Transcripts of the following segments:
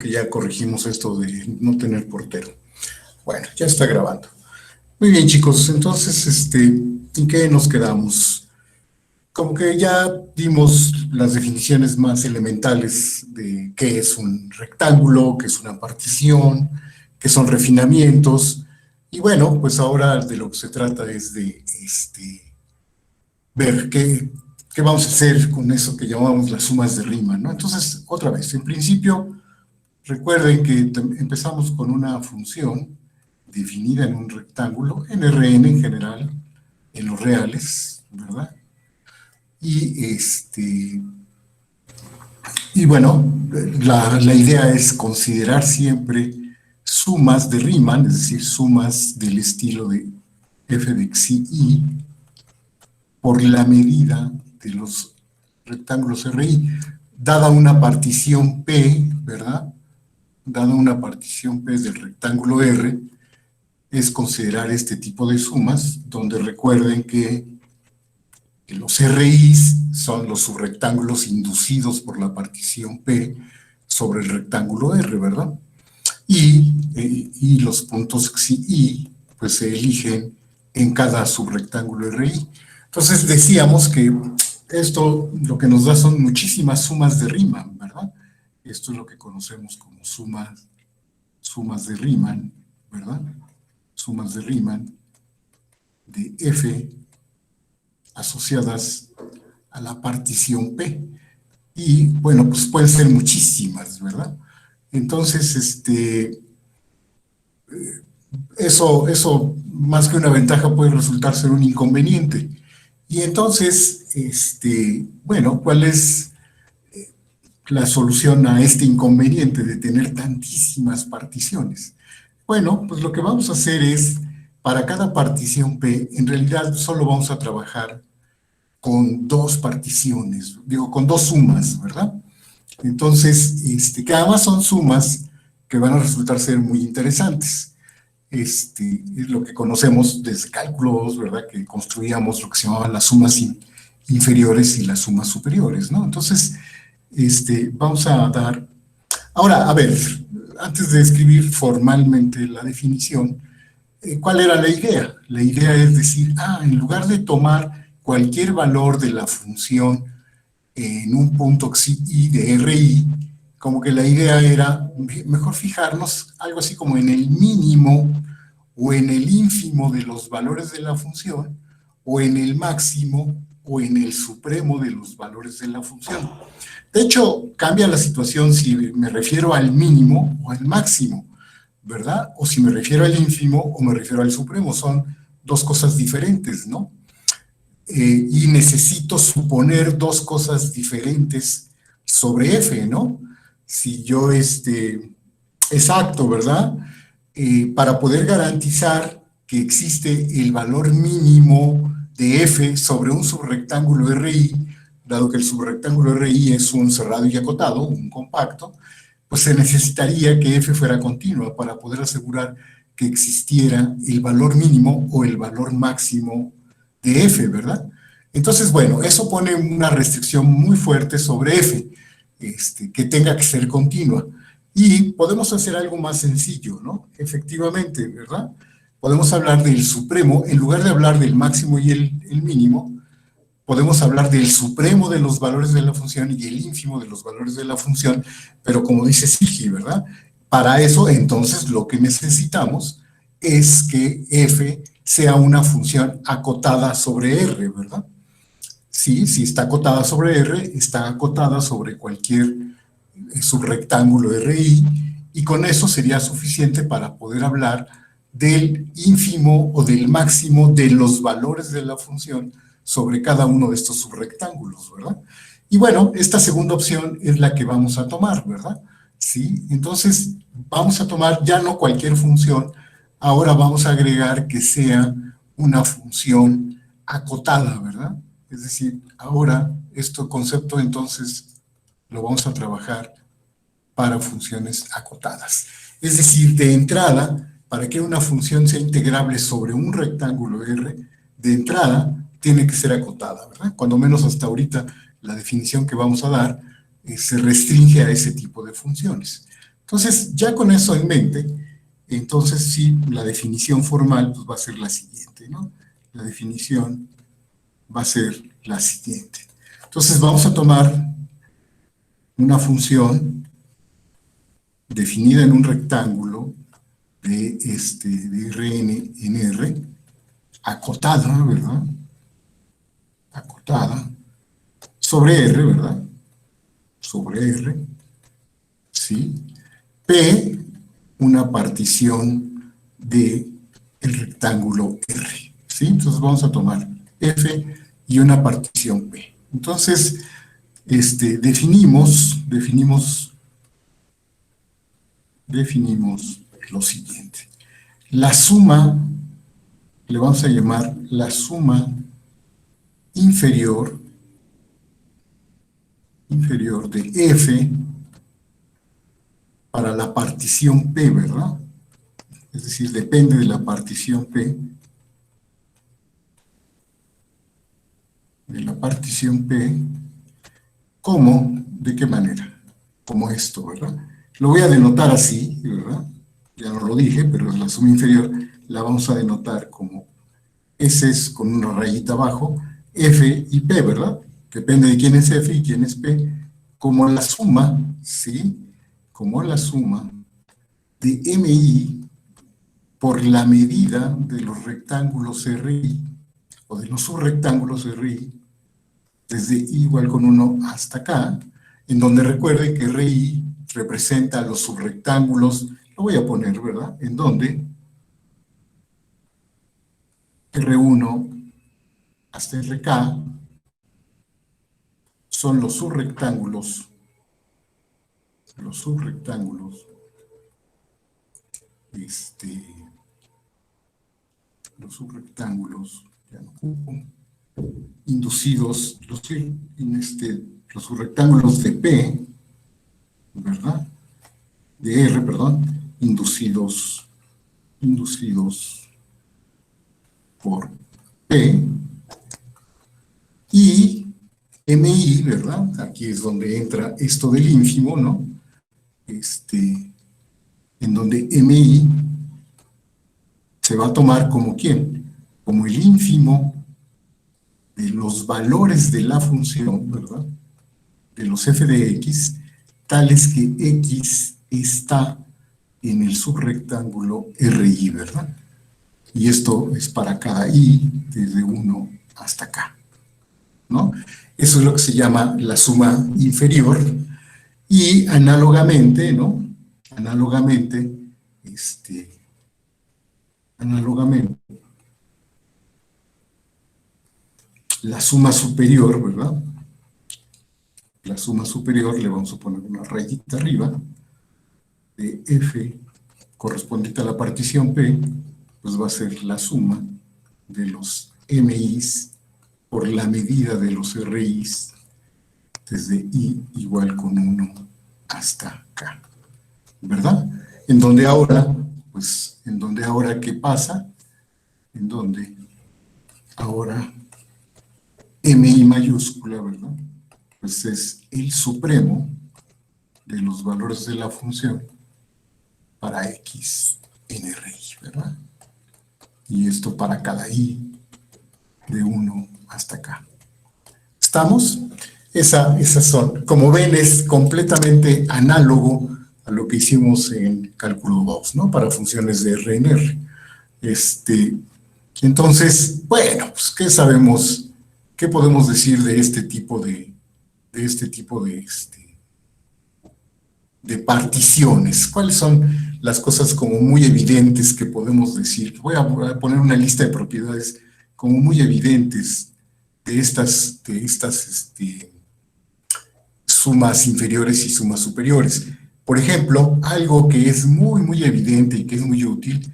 que ya corregimos esto de no tener portero. Bueno, ya está grabando. Muy bien, chicos, entonces, ¿en qué nos quedamos? Como que ya dimos las definiciones más elementales de qué es un rectángulo, qué es una partición, qué son refinamientos, y bueno, pues ahora de lo que se trata es de ver qué vamos a hacer con eso que llamamos las sumas de Riemann, ¿no? Entonces, otra vez, en principio, recuerden que empezamos con una función definida en un rectángulo, en Rn en general, en los reales, ¿verdad? Y bueno, la idea es considerar siempre sumas de Riemann, es decir, sumas del estilo de f de xi y por la medida de los rectángulos RI, dada una partición P, ¿verdad? Dada una partición P del rectángulo R, es considerar este tipo de sumas, donde recuerden que los RIs son los subrectángulos inducidos por la partición P sobre el rectángulo R, ¿verdad? Y los puntos xi y, pues se eligen en cada subrectángulo RI. Entonces decíamos que esto lo que nos da son muchísimas sumas de Riemann, ¿verdad? Esto es lo que conocemos como sumas de Riemann, ¿verdad? Sumas de Riemann de F asociadas a la partición P. Y bueno, pues pueden ser muchísimas, ¿verdad? Entonces, eso más que una ventaja puede resultar ser un inconveniente. Y entonces, bueno, ¿cuál es la solución a este inconveniente de tener tantísimas particiones? Bueno, pues lo que vamos a hacer es, para cada partición P, en realidad solo vamos a trabajar con dos particiones, digo, con dos sumas, ¿verdad? Entonces, que además son sumas que van a resultar ser muy interesantes. Es lo que conocemos desde cálculos, ¿verdad? Que construíamos lo que se llamaban las sumas inferiores y las sumas superiores, ¿no? Entonces, vamos a dar... Ahora, a ver, antes de escribir formalmente la definición, ¿cuál era la idea? La idea es decir, en lugar de tomar cualquier valor de la función en un punto xi de RI, como que la idea era mejor fijarnos algo así como en el mínimo o en el ínfimo de los valores de la función, o en el máximo o en el supremo de los valores de la función. De hecho, cambia la situación si me refiero al mínimo o al máximo, ¿verdad? O si me refiero al ínfimo o me refiero al supremo, son dos cosas diferentes, ¿no? Y necesito suponer dos cosas diferentes sobre F, ¿no? Si yo, exacto, ¿verdad? Para poder garantizar que existe el valor mínimo de F sobre un subrectángulo RI, dado que el subrectángulo RI es un cerrado y acotado, un compacto, pues se necesitaría que F fuera continua para poder asegurar que existiera el valor mínimo o el valor máximo de F, ¿verdad? Entonces, bueno, eso pone una restricción muy fuerte sobre F, que tenga que ser continua. Y podemos hacer algo más sencillo, ¿no? Efectivamente, ¿verdad? Podemos hablar del supremo, en lugar de hablar del máximo y el mínimo, podemos hablar del supremo de los valores de la función y el ínfimo de los valores de la función, pero como dice Sigi, ¿verdad? Para eso, entonces, lo que necesitamos es que F sea una función acotada sobre R, ¿verdad? Sí, si está acotada sobre R, está acotada sobre cualquier subrectángulo RI, y con eso sería suficiente para poder hablar del ínfimo o del máximo de los valores de la función sobre cada uno de estos subrectángulos, ¿verdad? Y bueno, esta segunda opción es la que vamos a tomar, ¿verdad? Sí, entonces vamos a tomar ya no cualquier función, ahora vamos a agregar que sea una función acotada, ¿verdad? Es decir, ahora este concepto entonces lo vamos a trabajar para funciones acotadas. Es decir, de entrada, para que una función sea integrable sobre un rectángulo R, de entrada tiene que ser acotada, ¿verdad? Cuando menos hasta ahorita la definición que vamos a dar se restringe a ese tipo de funciones. Entonces, ya con eso en mente, entonces sí, la definición formal pues, va a ser la siguiente, ¿no? La definición va a ser la siguiente. Entonces, vamos a tomar una función definida en un rectángulo de Rn en R, acotada, ¿verdad? Acotada, sobre R, ¿verdad? Sobre R, ¿sí? P, una partición de el rectángulo R, ¿sí? Entonces vamos a tomar F y una partición P. Entonces, definimos lo siguiente. La suma, le vamos a llamar la suma inferior de F para la partición P, ¿verdad? Es decir, depende de la partición P, ¿cómo? ¿De qué manera? Como esto, ¿verdad? Lo voy a denotar así, ¿verdad? Ya no lo dije, pero la suma inferior la vamos a denotar como S es con una rayita abajo, F y P, ¿verdad? Depende de quién es F y quién es P, como la suma, ¿sí? Como la suma de MI por la medida de los rectángulos RI, o de los subrectángulos RI, desde I igual con 1 hasta acá, en donde recuerde que RI representa los subrectángulos, lo voy a poner, ¿verdad? En donde R1 hasta RK son los subrectángulos, este, los subrectángulos, ya no ocupo, inducidos, los subrectángulos de P, ¿verdad? De R, perdón, inducidos por P, y MI, ¿verdad? Aquí es donde entra esto del ínfimo, ¿no? En donde MI se va a tomar como ¿quién? Como el ínfimo de los valores de la función, ¿verdad? De los f de x, tales que x está en el subrectángulo RI, ¿verdad? Y esto es para cada i desde 1 hasta acá, ¿no? Eso es lo que se llama la suma inferior, y análogamente, ¿no? Análogamente, la suma superior, ¿verdad? La suma superior, le vamos a poner una rayita arriba, de F correspondiente a la partición P, pues va a ser la suma de los MIs por la medida de los RIs desde I igual con 1 hasta K, ¿verdad? En donde ahora, ¿qué pasa? En donde ahora MI mayúscula, ¿verdad? Pues es el supremo de los valores de la función para X en RI, ¿verdad? Y esto para cada I de 1 hasta acá. ¿Estamos? Esas son, como ven, es completamente análogo a lo que hicimos en cálculo 2, ¿no? Para funciones de R en R. Entonces, bueno, pues, ¿qué sabemos? ¿Qué podemos decir de este tipo de particiones? ¿Cuáles son las cosas como muy evidentes que podemos decir? Voy a poner una lista de propiedades como muy evidentes de estas sumas inferiores y sumas superiores. Por ejemplo, algo que es muy, muy evidente y que es muy útil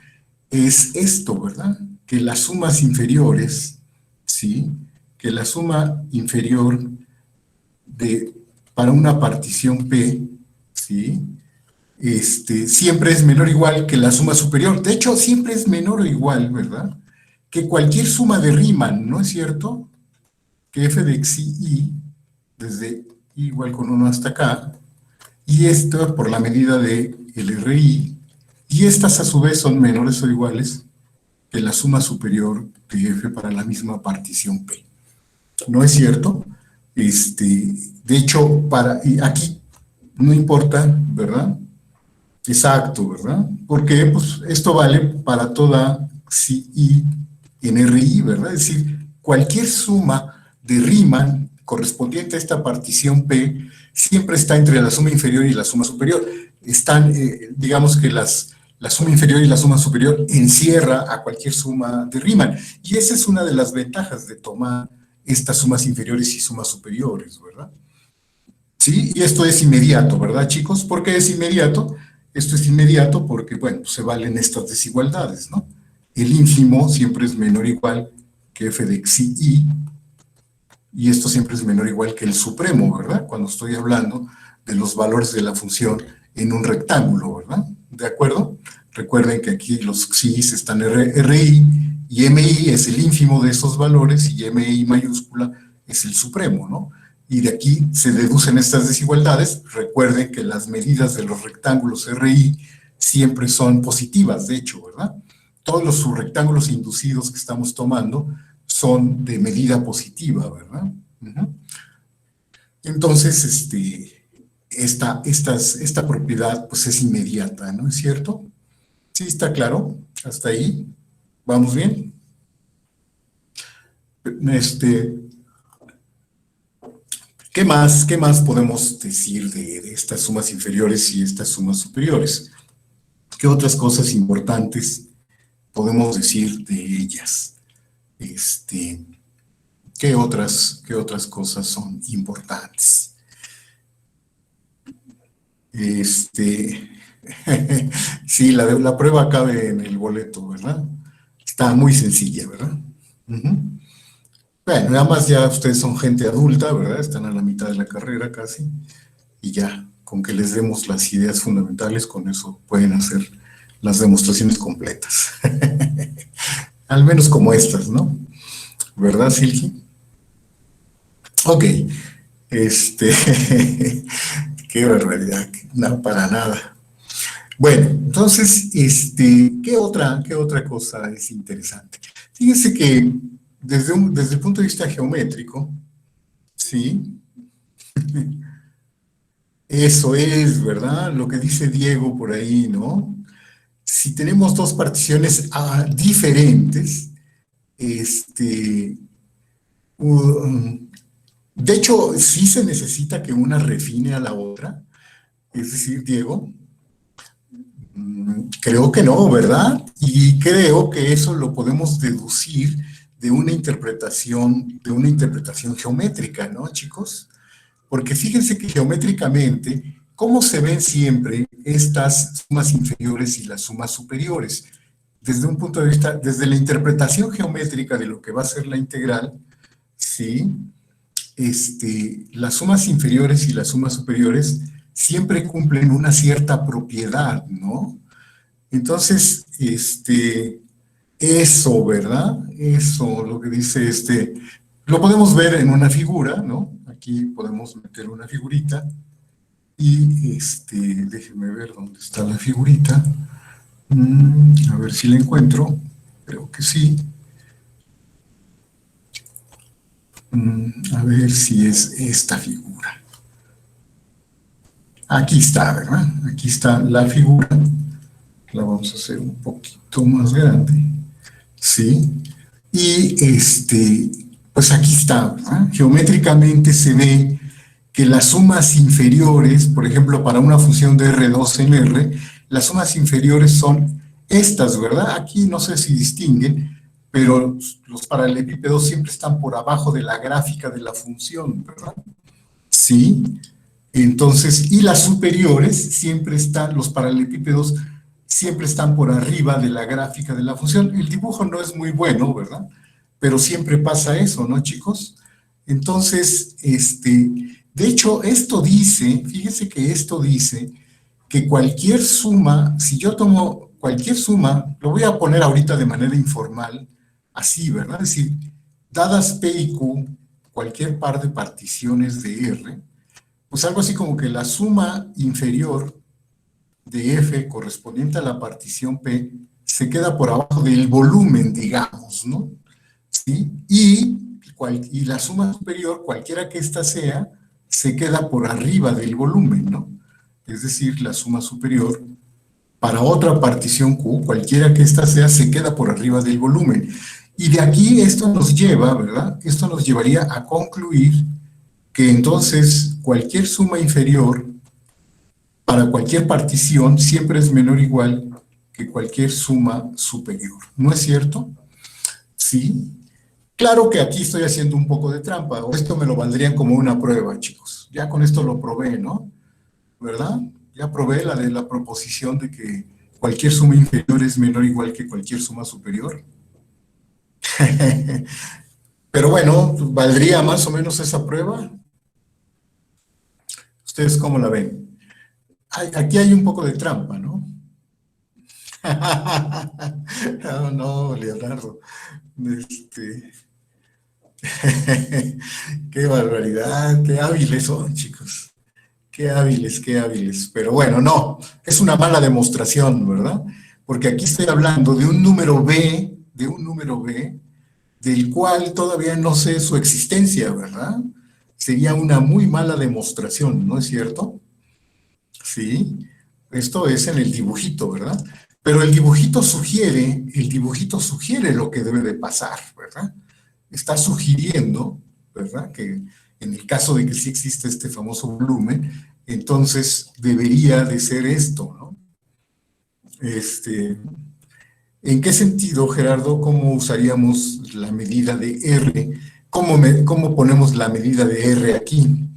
es esto, ¿verdad? Que las sumas inferiores, ¿sí? Que la suma inferior para una partición P, ¿sí? Siempre es menor o igual que la suma superior. De hecho, siempre es menor o igual, ¿verdad? Que cualquier suma de Riemann, ¿no es cierto? Que f de xi, desde i igual con 1 hasta acá, y esto por la medida de el RI, y estas a su vez son menores o iguales que la suma superior de F para la misma partición P. ¿No es cierto? De hecho, y aquí no importa, ¿verdad? Exacto, ¿verdad? Porque pues, esto vale para toda CI en RI, ¿verdad? Es decir, cualquier suma de Riemann correspondiente a esta partición P siempre está entre la suma inferior y la suma superior. Están, digamos que la suma inferior y la suma superior encierra a cualquier suma de Riemann. Y esa es una de las ventajas de tomar estas sumas inferiores y sumas superiores, ¿verdad? ¿Sí? Y esto es inmediato, ¿verdad, chicos? ¿Por qué es inmediato? Esto es inmediato porque, bueno, se valen estas desigualdades, ¿no? El ínfimo siempre es menor o igual que f de xi, y esto siempre es menor o igual que el supremo, ¿verdad? Cuando estoy hablando de los valores de la función en un rectángulo, ¿verdad? ¿De acuerdo? Recuerden que aquí los xi's están RI, y MI es el ínfimo de esos valores, y MI mayúscula es el supremo, ¿no? Y de aquí se deducen estas desigualdades. Recuerden que las medidas de los rectángulos RI siempre son positivas, de hecho, ¿verdad? Todos los subrectángulos inducidos que estamos tomando son de medida positiva, ¿verdad? Entonces, esta propiedad pues es inmediata, ¿no es cierto? ¿Sí está claro? ¿Hasta ahí? ¿Vamos bien? ¿Qué más podemos decir de estas sumas inferiores y estas sumas superiores? ¿Qué otras cosas importantes podemos decir de ellas? ¿Qué otras cosas son importantes? Sí, la prueba cabe en el boleto, ¿verdad? Está muy sencilla, ¿verdad? Bueno, nada más ya ustedes son gente adulta, ¿verdad? Están a la mitad de la carrera casi, y ya, con que les demos las ideas fundamentales, con eso pueden hacer las demostraciones completas. Al menos como estas, ¿no? ¿Verdad, Silgi? Ok, qué barbaridad, no, para nada. Bueno, entonces, ¿qué otra cosa es interesante? Fíjense que desde el punto de vista geométrico, ¿sí? Eso es, ¿verdad? Lo que dice Diego por ahí, ¿no? Si tenemos dos particiones diferentes, um, de hecho, sí se necesita que una refine a la otra, es decir, Diego, creo que no, ¿verdad? Y creo que eso lo podemos deducir de una interpretación geométrica, ¿no, chicos? Porque fíjense que geométricamente, ¿cómo se ven siempre estas sumas inferiores y las sumas superiores? Desde un punto de vista, desde la interpretación geométrica de lo que va a ser la integral, ¿sí? Las sumas inferiores y las sumas superiores siempre cumplen una cierta propiedad, ¿no? Entonces, eso, ¿verdad? Eso, lo que dice lo podemos ver en una figura, ¿no? Aquí podemos meter una figurita y, déjenme ver dónde está la figurita. A ver si la encuentro, creo que sí. A ver si es esta figura. Aquí está, ¿verdad? Aquí está la figura. La vamos a hacer un poquito más grande. ¿Sí? Y pues aquí está, ¿verdad? Geométricamente se ve que las sumas inferiores, por ejemplo, para una función de R2 en R, las sumas inferiores son estas, ¿verdad? Aquí no sé si distinguen, pero los paralelepípedos siempre están por abajo de la gráfica de la función, ¿verdad? Sí. Entonces, y las superiores siempre están, los paralelepípedos siempre están por arriba de la gráfica de la función. El dibujo no es muy bueno, ¿verdad? Pero siempre pasa eso, ¿no, chicos? Entonces, de hecho, esto dice, fíjese que esto dice que cualquier suma, si yo tomo cualquier suma, lo voy a poner ahorita de manera informal, así, ¿verdad? Es decir, dadas P y Q, cualquier par de particiones de R, pues algo así como que la suma inferior de F correspondiente a la partición P se queda por abajo del volumen, digamos, ¿no? ¿Sí? Y la suma superior, cualquiera que ésta sea, se queda por arriba del volumen, ¿no? Es decir, la suma superior para otra partición Q, cualquiera que ésta sea, se queda por arriba del volumen. Y de aquí esto nos lleva, ¿verdad? Esto nos llevaría a concluir que entonces cualquier suma inferior para cualquier partición siempre es menor o igual que cualquier suma superior. ¿No es cierto? Sí. Claro que aquí estoy haciendo un poco de trampa, o esto me lo valdrían como una prueba, chicos. Ya con esto lo probé, ¿no? ¿Verdad? Ya probé la de la proposición de que cualquier suma inferior es menor o igual que cualquier suma superior. Pero bueno, ¿valdría más o menos esa prueba? ¿Ustedes cómo la ven? Aquí hay un poco de trampa, ¿no? No, no, Leonardo. Este... Qué barbaridad, qué hábiles son, chicos. Qué hábiles, qué hábiles. Pero bueno, no, es una mala demostración, ¿verdad? Porque aquí estoy hablando de un número B, del cual todavía no sé su existencia, ¿verdad? Sería una muy mala demostración, ¿no es cierto? Sí, esto es en el dibujito, ¿verdad? Pero el dibujito sugiere lo que debe de pasar, ¿verdad? Está sugiriendo, ¿verdad? Que en el caso de que sí existe este famoso volumen, entonces debería de ser esto, ¿no? ¿En qué sentido, Gerardo, cómo usaríamos la medida de R? ¿Cómo ponemos la medida de R aquí?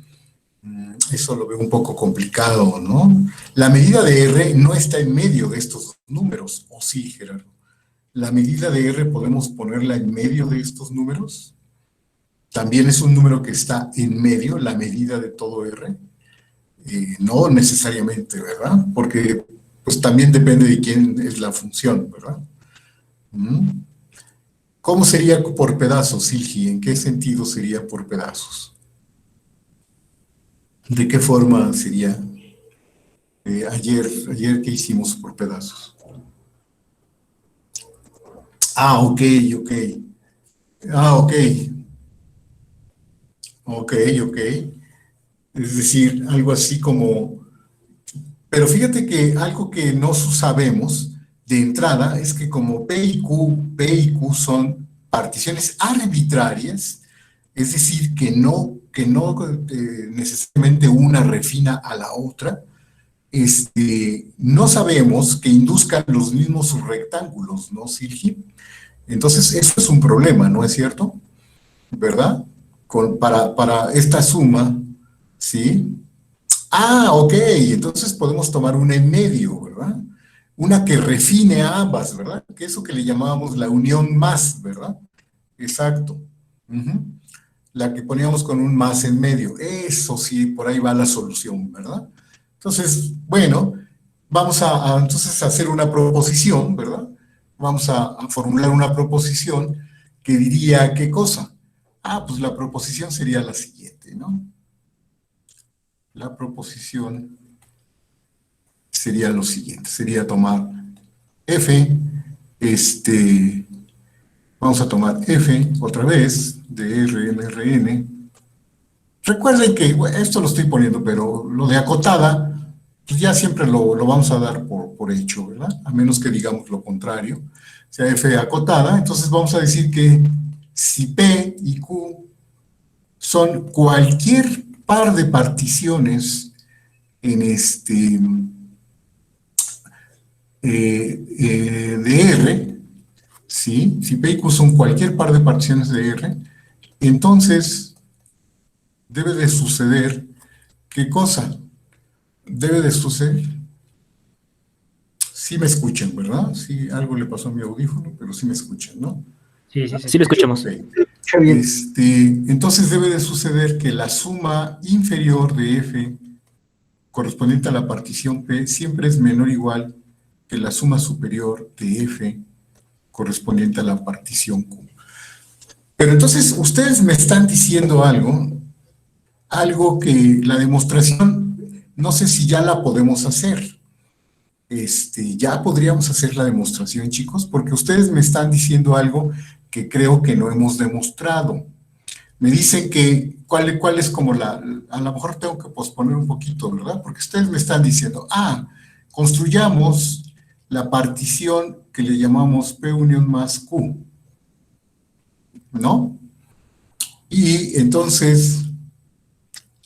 Eso lo veo un poco complicado, ¿no? La medida de R no está en medio de estos números, ¿o sí, Gerardo? ¿La medida de R podemos ponerla en medio de estos números? ¿También es un número que está en medio, la medida de todo R? No necesariamente, ¿verdad? Porque pues también depende de quién es la función, ¿verdad? ¿Cómo sería por pedazos, Silgi? ¿En qué sentido sería por pedazos? ¿De qué forma sería ayer que hicimos por pedazos? Ah, ok, ok. Ah, ok. Ok, ok. Es decir, algo así como... Pero fíjate que algo que no sabemos de entrada es que como P y Q son particiones arbitrarias, es decir, que no necesariamente una refina a la otra, no sabemos que induzcan los mismos subrectángulos, ¿no, Silgi? Entonces, eso es un problema, ¿no es cierto? ¿Verdad? Para esta suma, ¿sí? Ah, ok, entonces podemos tomar una en medio, ¿verdad? Una que refine a ambas, ¿verdad? Que eso que le llamábamos la unión más, ¿verdad? Exacto. Ujú. La que poníamos con un más en medio. Eso sí, por ahí va la solución, ¿verdad? Entonces, bueno, vamos entonces a hacer una proposición, ¿verdad? Vamos a formular una proposición que diría, ¿qué cosa? Ah, pues la proposición sería la siguiente, ¿no? La proposición sería lo siguiente, sería tomar F, vamos a tomar F otra vez, de RNRN. Recuerden que, bueno, esto lo estoy poniendo, pero lo de acotada, pues ya siempre lo vamos a dar por hecho, ¿verdad? A menos que digamos lo contrario, sea F acotada, entonces vamos a decir que si P y Q son cualquier par de particiones en de R, ¿sí? Si P y Q son cualquier par de particiones de R, entonces debe de suceder, ¿qué cosa? Debe de suceder, sí me escuchan, ¿verdad? Sí, algo le pasó a mi audífono, pero sí me escuchan, ¿no? Sí, sí, sí lo escuchamos. Okay. Entonces debe de suceder que la suma inferior de F correspondiente a la partición P siempre es menor o igual que la suma superior de F correspondiente a la partición Q. Pero entonces ustedes me están diciendo algo que la demostración, no sé si ya la podemos hacer, ya podríamos hacer la demostración, chicos, porque ustedes me están diciendo algo que creo que no hemos demostrado. Me dicen que, ¿cuál es como a lo mejor tengo que posponer un poquito, ¿verdad? Porque ustedes me están diciendo, construyamos la partición que le llamamos P unión más Q, ¿no? Y entonces,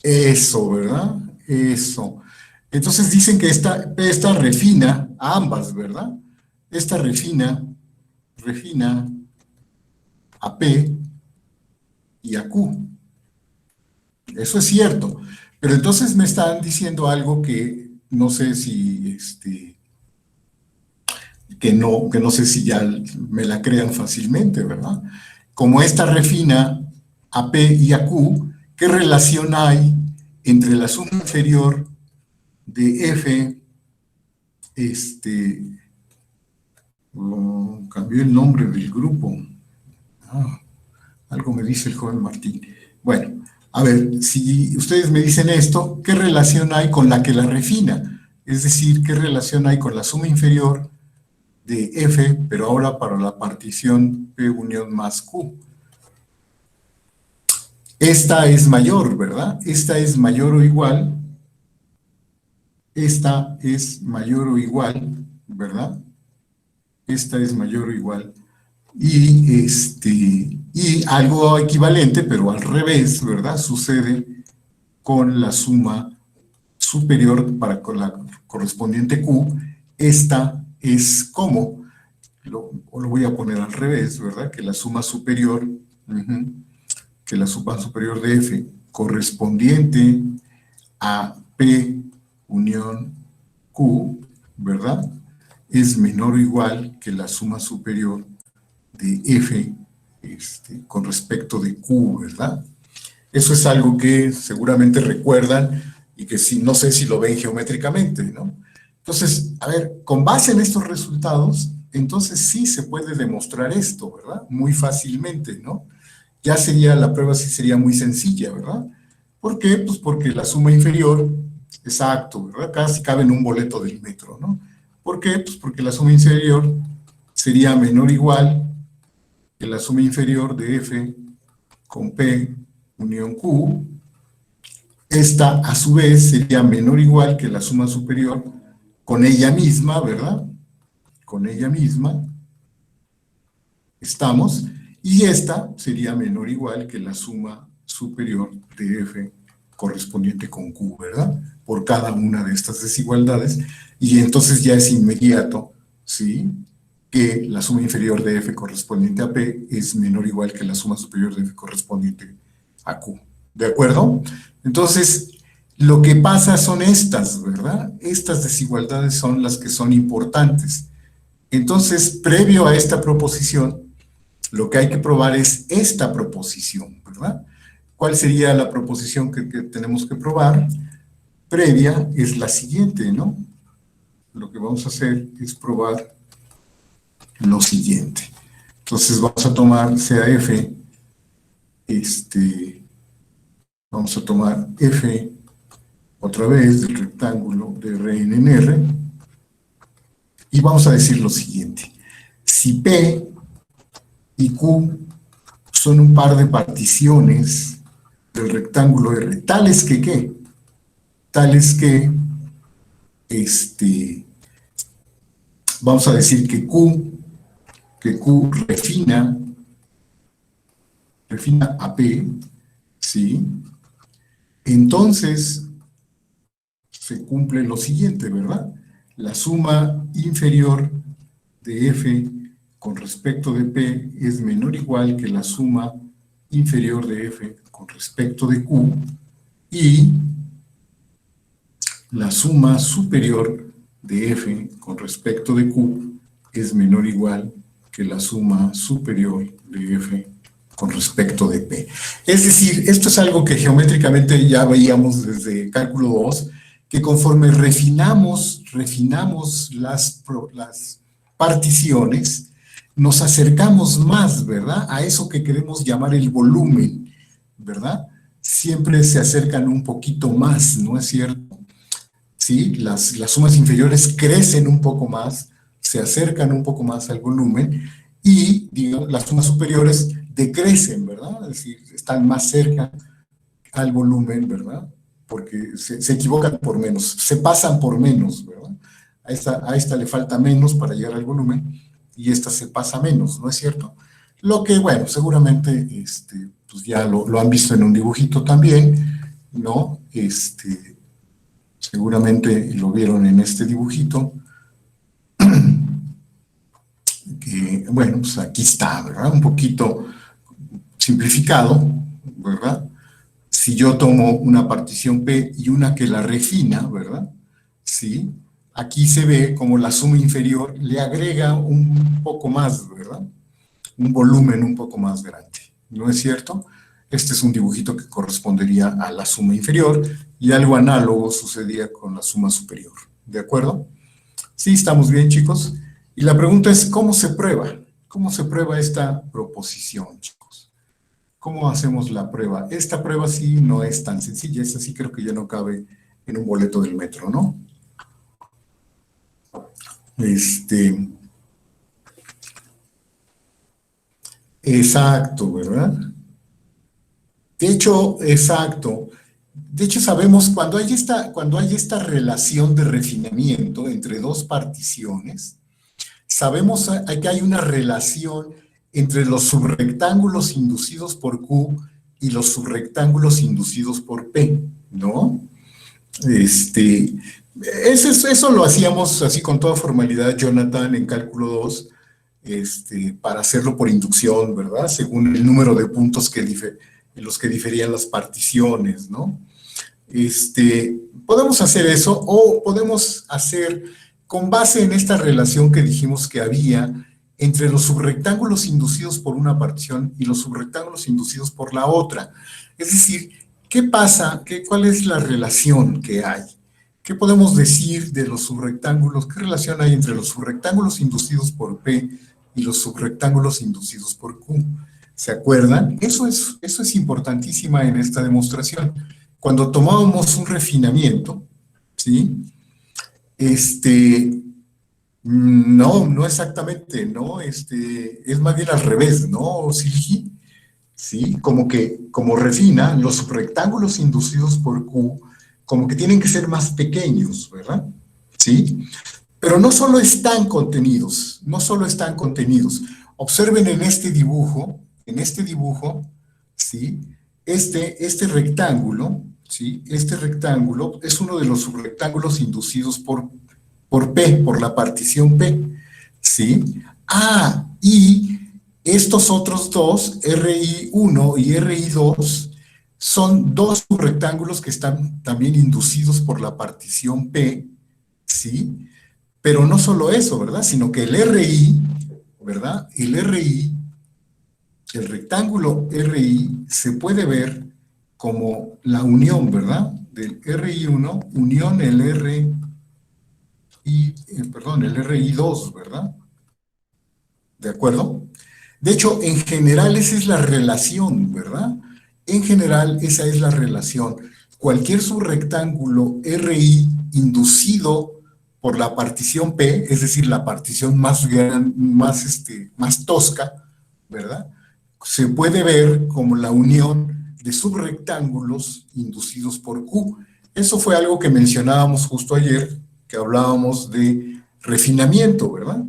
eso, ¿verdad? Eso. Entonces dicen que esta refina a ambas, ¿verdad? Esta refina a P y a Q. Eso es cierto. Pero entonces me están diciendo algo que no sé si, que no sé si ya me la crean fácilmente, ¿verdad? Como esta refina a P y a Q, ¿qué relación hay entre la suma inferior de F, cambió el nombre del grupo. Algo me dice el joven Martín. Bueno, a ver, si ustedes me dicen esto, ¿qué relación hay con la que la refina? Es decir, ¿qué relación hay con la suma inferior de F, pero ahora para la partición P unión más Q? Esta es mayor, ¿verdad? Esta es mayor o igual. Esta es mayor o igual, ¿verdad? Esta es mayor o igual. Y algo equivalente, pero al revés, ¿verdad? Sucede con la suma superior con la correspondiente Q. Esta es como, lo voy a poner al revés, ¿verdad? Que la suma superior, que la suma superior de F correspondiente a P unión Q, ¿verdad? Es menor o igual que la suma superior de F con respecto de Q, ¿verdad? Eso es algo que seguramente recuerdan y que no sé si lo ven geométricamente, ¿no? Entonces, a ver, con base en estos resultados, entonces sí se puede demostrar esto, ¿verdad? Muy fácilmente, ¿no? Ya la prueba sí sería muy sencilla, ¿verdad? ¿Por qué? Pues porque la suma inferior, exacto, ¿verdad? Casi cabe en un boleto del metro, ¿no? ¿Por qué? Pues porque la suma inferior sería menor o igual que la suma inferior de F con P unión Q. Esta, a su vez, sería menor o igual que la suma superior con ella misma, ¿verdad? Con ella misma. Estamos. Y esta sería menor o igual que la suma superior de F correspondiente con Q, ¿verdad? Por cada una de estas desigualdades. Y entonces ya es inmediato, ¿sí?, que la suma inferior de F correspondiente a P es menor o igual que la suma superior de F correspondiente a Q. ¿De acuerdo? Entonces, lo que pasa son estas, ¿verdad? Estas desigualdades son las que son importantes. Entonces, previo a esta proposición, lo que hay que probar es esta proposición, ¿verdad? ¿Cuál sería la proposición que tenemos que probar? Previa es la siguiente, ¿no? Lo que vamos a hacer es probar lo siguiente. Entonces vamos a tomar CAF, vamos a tomar F otra vez del rectángulo de Rn en R y vamos a decir lo siguiente. Si P y Q son un par de particiones del rectángulo R, tales que ¿qué? Tales que vamos a decir que Q refina a P, ¿sí? Entonces se cumple lo siguiente, ¿verdad? La suma inferior de F con respecto de P es menor o igual que la suma inferior de F con respecto de Q, y la suma superior de F con respecto de Q es menor o igual que la suma superior de F con respecto de P. Es decir, esto es algo que geométricamente ya veíamos desde cálculo 2, que conforme refinamos las particiones, nos acercamos más, ¿verdad?, a eso que queremos llamar el volumen, ¿verdad? Siempre se acercan un poquito más, ¿no es cierto? ¿sí? Las sumas inferiores crecen un poco más, se acercan un poco más al volumen, y digamos, las sumas superiores decrecen, ¿verdad? Es decir, están más cerca al volumen, ¿verdad? Porque se equivocan por menos, se pasan por menos, ¿verdad? A esta le falta menos para llegar al volumen, y esta se pasa menos, ¿no es cierto? Lo que, bueno, seguramente pues ya lo han visto en un dibujito también, ¿no? Seguramente lo vieron en este dibujito, que, bueno, pues aquí está, ¿verdad? Un poquito simplificado, ¿verdad? Si yo tomo una partición P y una que la refina, ¿verdad? Sí, aquí se ve como la suma inferior le agrega un poco más, ¿verdad? Un volumen un poco más grande, ¿no es cierto? Este es un dibujito que correspondería a la suma inferior, y algo análogo sucedía con la suma superior, ¿de acuerdo? Sí, estamos bien, chicos. Y la pregunta es, ¿cómo se prueba? ¿Cómo se prueba esta proposición, chicos? ¿Cómo hacemos la prueba? Esta prueba sí no es tan sencilla, esta sí creo que ya no cabe en un boleto del metro, ¿no? Exacto, ¿verdad? De hecho, exacto. De hecho, sabemos cuando hay esta relación de refinamiento entre dos particiones, sabemos que hay una relación entre los subrectángulos inducidos por Q y los subrectángulos inducidos por P, ¿no? Este, eso lo hacíamos así con toda formalidad, Jonathan, en cálculo 2, para hacerlo por inducción, ¿verdad? Según el número de puntos en los que diferían las particiones, ¿no? Podemos hacer eso, o podemos hacer con base en esta relación que dijimos que había entre los subrectángulos inducidos por una partición y los subrectángulos inducidos por la otra. Es decir, ¿qué pasa? ¿Cuál es la relación que hay? ¿Qué podemos decir de los subrectángulos? ¿Qué relación hay entre los subrectángulos inducidos por P y los subrectángulos inducidos por Q? ¿Se acuerdan? Eso es importantísima en esta demostración. Cuando tomábamos un refinamiento, ¿sí? No, no exactamente, ¿no? Es más bien al revés, ¿no, Silgi? ¿Sí? Como refina, los rectángulos inducidos por Q, como que tienen que ser más pequeños, ¿verdad? ¿Sí? Pero no solo están contenidos, no solo están contenidos. Observen en este dibujo, ¿sí? Este rectángulo, ¿sí? Este rectángulo es uno de los subrectángulos inducidos por P, por la partición P, ¿sí? Y estos otros dos, RI1 y RI2, son dos subrectángulos que están también inducidos por la partición P, ¿sí? Pero no solo eso, ¿verdad? Sino que el RI, ¿verdad? El rectángulo RI se puede ver como la unión, ¿verdad? Del RI1, unión el RI2, ¿verdad? ¿De acuerdo? De hecho, en general esa es la relación, ¿verdad? En general esa es la relación. Cualquier subrectángulo RI inducido por la partición P, es decir, la partición más más tosca, ¿verdad? Se puede ver como la unión de subrectángulos inducidos por Q. Eso fue algo que mencionábamos justo ayer, que hablábamos de refinamiento, ¿verdad?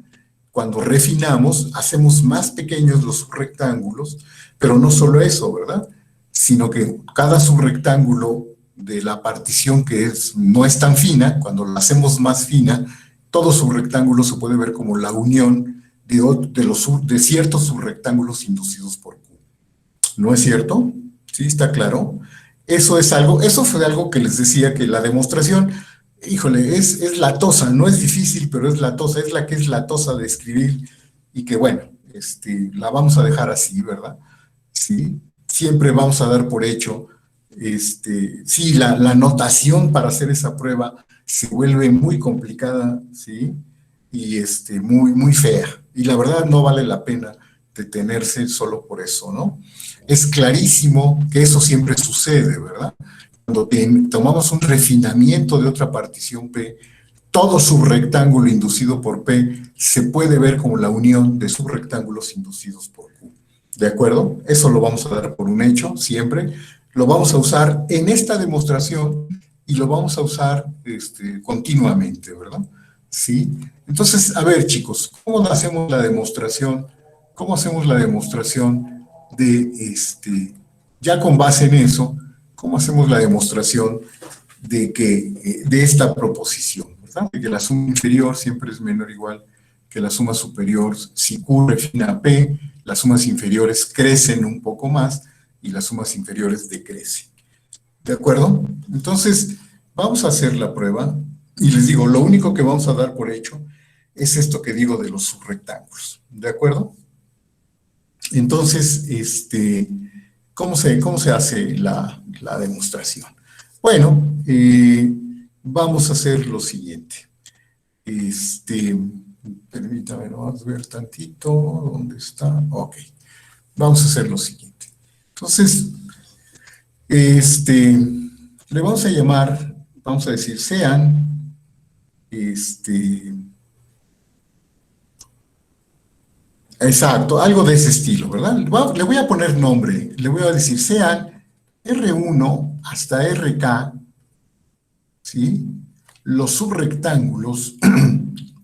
Cuando refinamos, hacemos más pequeños los subrectángulos, pero no solo eso, ¿verdad? Sino que cada subrectángulo de la partición no es tan fina, cuando la hacemos más fina, todo subrectángulo se puede ver como la unión de ciertos subrectángulos inducidos por Q. ¿No es cierto? ¿Sí está claro? Eso fue algo que les decía que la demostración, híjole, es latosa, no es difícil, pero es latosa, es la que es latosa de escribir, y que bueno, la vamos a dejar así, ¿verdad? Sí, siempre vamos a dar por hecho, sí, la notación para hacer esa prueba se vuelve muy complicada, ¿sí? Y muy, muy fea, y la verdad no vale la pena detenerse solo por eso, ¿no? Es clarísimo que eso siempre sucede, ¿verdad? cuando tomamos un refinamiento de otra partición P, todo subrectángulo inducido por P se puede ver como la unión de subrectángulos inducidos por Q. ¿De acuerdo? Eso lo vamos a dar por un hecho, siempre. Lo vamos a usar en esta demostración y lo vamos a usar continuamente, ¿verdad? ¿Sí? Entonces, a ver, chicos, ¿cómo hacemos la demostración? ¿Cómo hacemos la demostración de, ya con base en eso, cómo hacemos la demostración de esta proposición, ¿verdad? De que la suma inferior siempre es menor o igual que la suma superior. Si Q refina a P, las sumas inferiores crecen un poco más y las sumas inferiores decrecen. ¿De acuerdo? Entonces, vamos a hacer la prueba y les digo, lo único que vamos a dar por hecho es esto que digo de los subrectángulos. ¿De acuerdo? Entonces, ¿cómo se hace la demostración? Bueno, vamos a hacer lo siguiente. Permítame, vamos a ver tantito, ¿dónde está? Ok, vamos a hacer lo siguiente. Entonces, le vamos a llamar, vamos a decir, sean, exacto, algo de ese estilo, ¿verdad? Le voy a poner nombre, le voy a decir, sean R1 hasta RK, ¿sí? Los subrectángulos,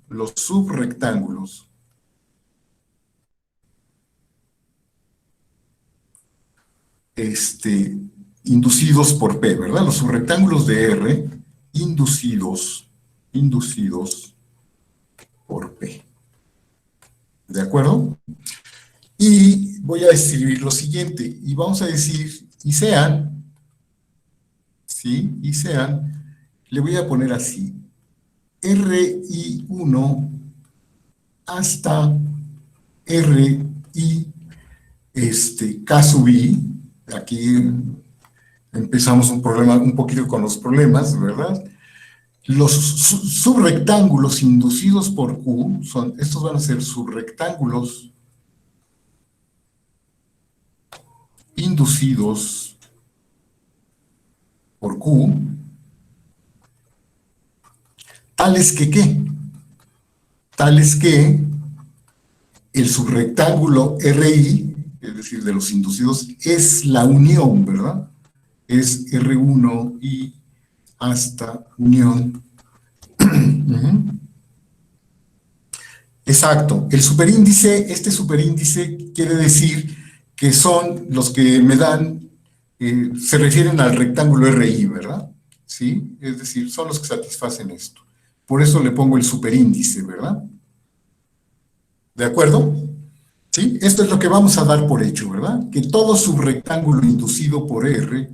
los subrectángulos, inducidos por P, ¿verdad? Los subrectángulos de R inducidos por P. ¿De acuerdo? Y voy a escribir lo siguiente, y vamos a decir, y sean, ¿sí? Y sean, le voy a poner así, RI1 hasta RI, K sub I, aquí empezamos un poquito con los problemas, ¿verdad? Los subrectángulos inducidos por Q, estos van a ser subrectángulos inducidos por Q, tales que ¿qué? Tales que el subrectángulo RI, es decir, de los inducidos, es la unión, ¿verdad? Es R1 y hasta unión. Exacto. El superíndice, este superíndice quiere decir que son los que me dan, se refieren al rectángulo RI, ¿verdad? ¿Sí? Es decir, son los que satisfacen esto. Por eso le pongo el superíndice, ¿verdad? ¿De acuerdo? ¿Sí? Esto es lo que vamos a dar por hecho, ¿verdad? Que todo subrectángulo inducido por R,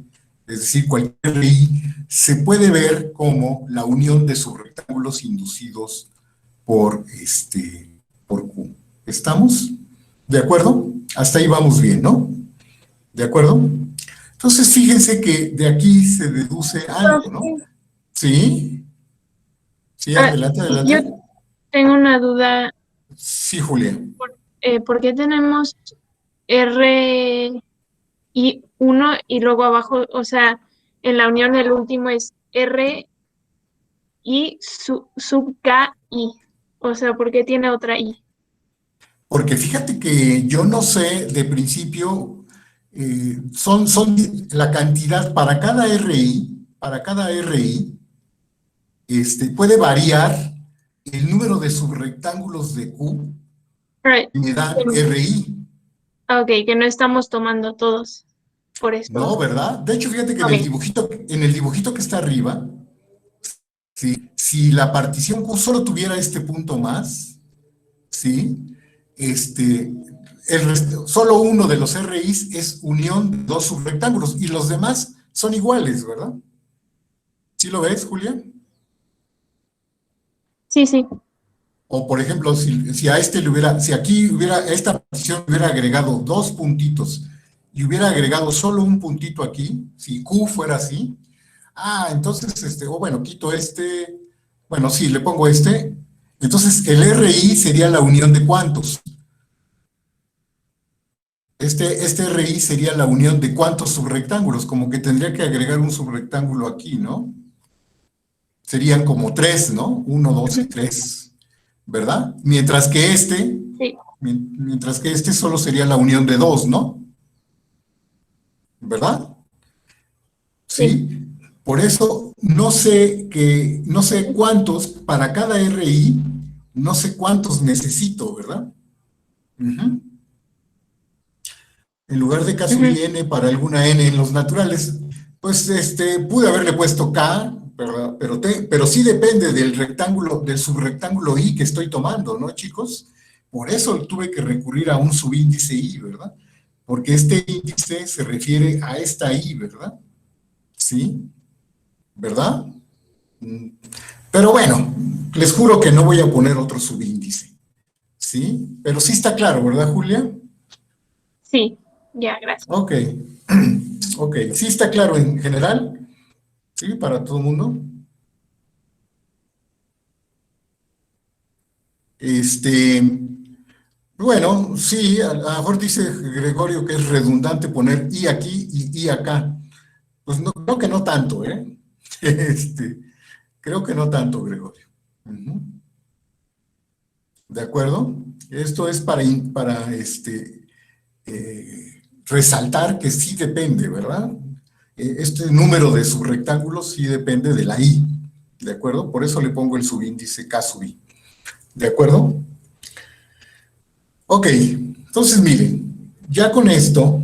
es decir, cualquier RI, se puede ver como la unión de subrectángulos inducidos por, por Q. ¿Estamos? ¿De acuerdo? Hasta ahí vamos bien, ¿no? ¿De acuerdo? Entonces, fíjense que de aquí se deduce algo, ¿no? Profe, ¿Sí? Sí, adelante, yo adelante. tengo una duda. Sí, Julia. ¿Por qué tenemos R y 1 y luego abajo, o sea, en la unión el último es R y sub K I? O sea, ¿por qué tiene otra I? Porque fíjate que yo no sé de principio, son la cantidad para cada RI, puede variar el número de subrectángulos de Q Right. que me dan RI. Ok, que no estamos tomando todos, por eso. No, ¿verdad? De hecho, fíjate que Ok, en el dibujito que está arriba, si la partición Q solo tuviera este punto más, ¿sí? Solo uno de los RIs es unión de dos subrectángulos y los demás son iguales, ¿verdad? ¿Sí lo ves, Julia? sí, sí. O por ejemplo, si a si aquí a esta partición hubiera agregado dos puntitos y hubiera agregado solo un puntito aquí, si Q fuera así, entonces, o bueno, quito bueno, sí, le pongo entonces el RI sería la unión de ¿cuántos? Este RI sería la unión de cuántos subrectángulos, como que tendría que agregar un subrectángulo aquí, ¿no? Serían como tres, ¿no? Uno, dos y Ujú. tres, ¿verdad? Mientras que este solo sería la unión de dos, ¿no? ¿Verdad? Sí. ¿Sí? Por eso no sé cuántos, para cada RI, no sé cuántos necesito, ¿verdad? Ujú. En lugar de K sub Ujú. i n para alguna n en los naturales, pues pude haberle puesto K, ¿verdad? Pero sí depende del rectángulo, del subrectángulo I que estoy tomando, ¿no, chicos? Por eso tuve que recurrir a un subíndice I, ¿verdad? Porque este índice se refiere a esta I, ¿verdad? ¿Sí? ¿Verdad? Mm, Pero bueno, les juro que no voy a poner otro subíndice, ¿sí? Pero sí está claro, ¿verdad, Julia? Sí, ya, gracias. Ok, ok, sí está claro en general, ¿sí? Para todo el mundo. Este, bueno, sí, a lo mejor dice Gregorio que es redundante poner I aquí y I acá. Pues no, creo que no tanto, ¿eh? Este, creo que no tanto, Gregorio. Ujú. ¿De acuerdo? Esto es resaltar que sí depende, ¿verdad? Este número de subrectángulos sí depende de la I, ¿de acuerdo? Por eso le pongo el subíndice K sub I, ¿de acuerdo? Ok, entonces miren, ya con esto,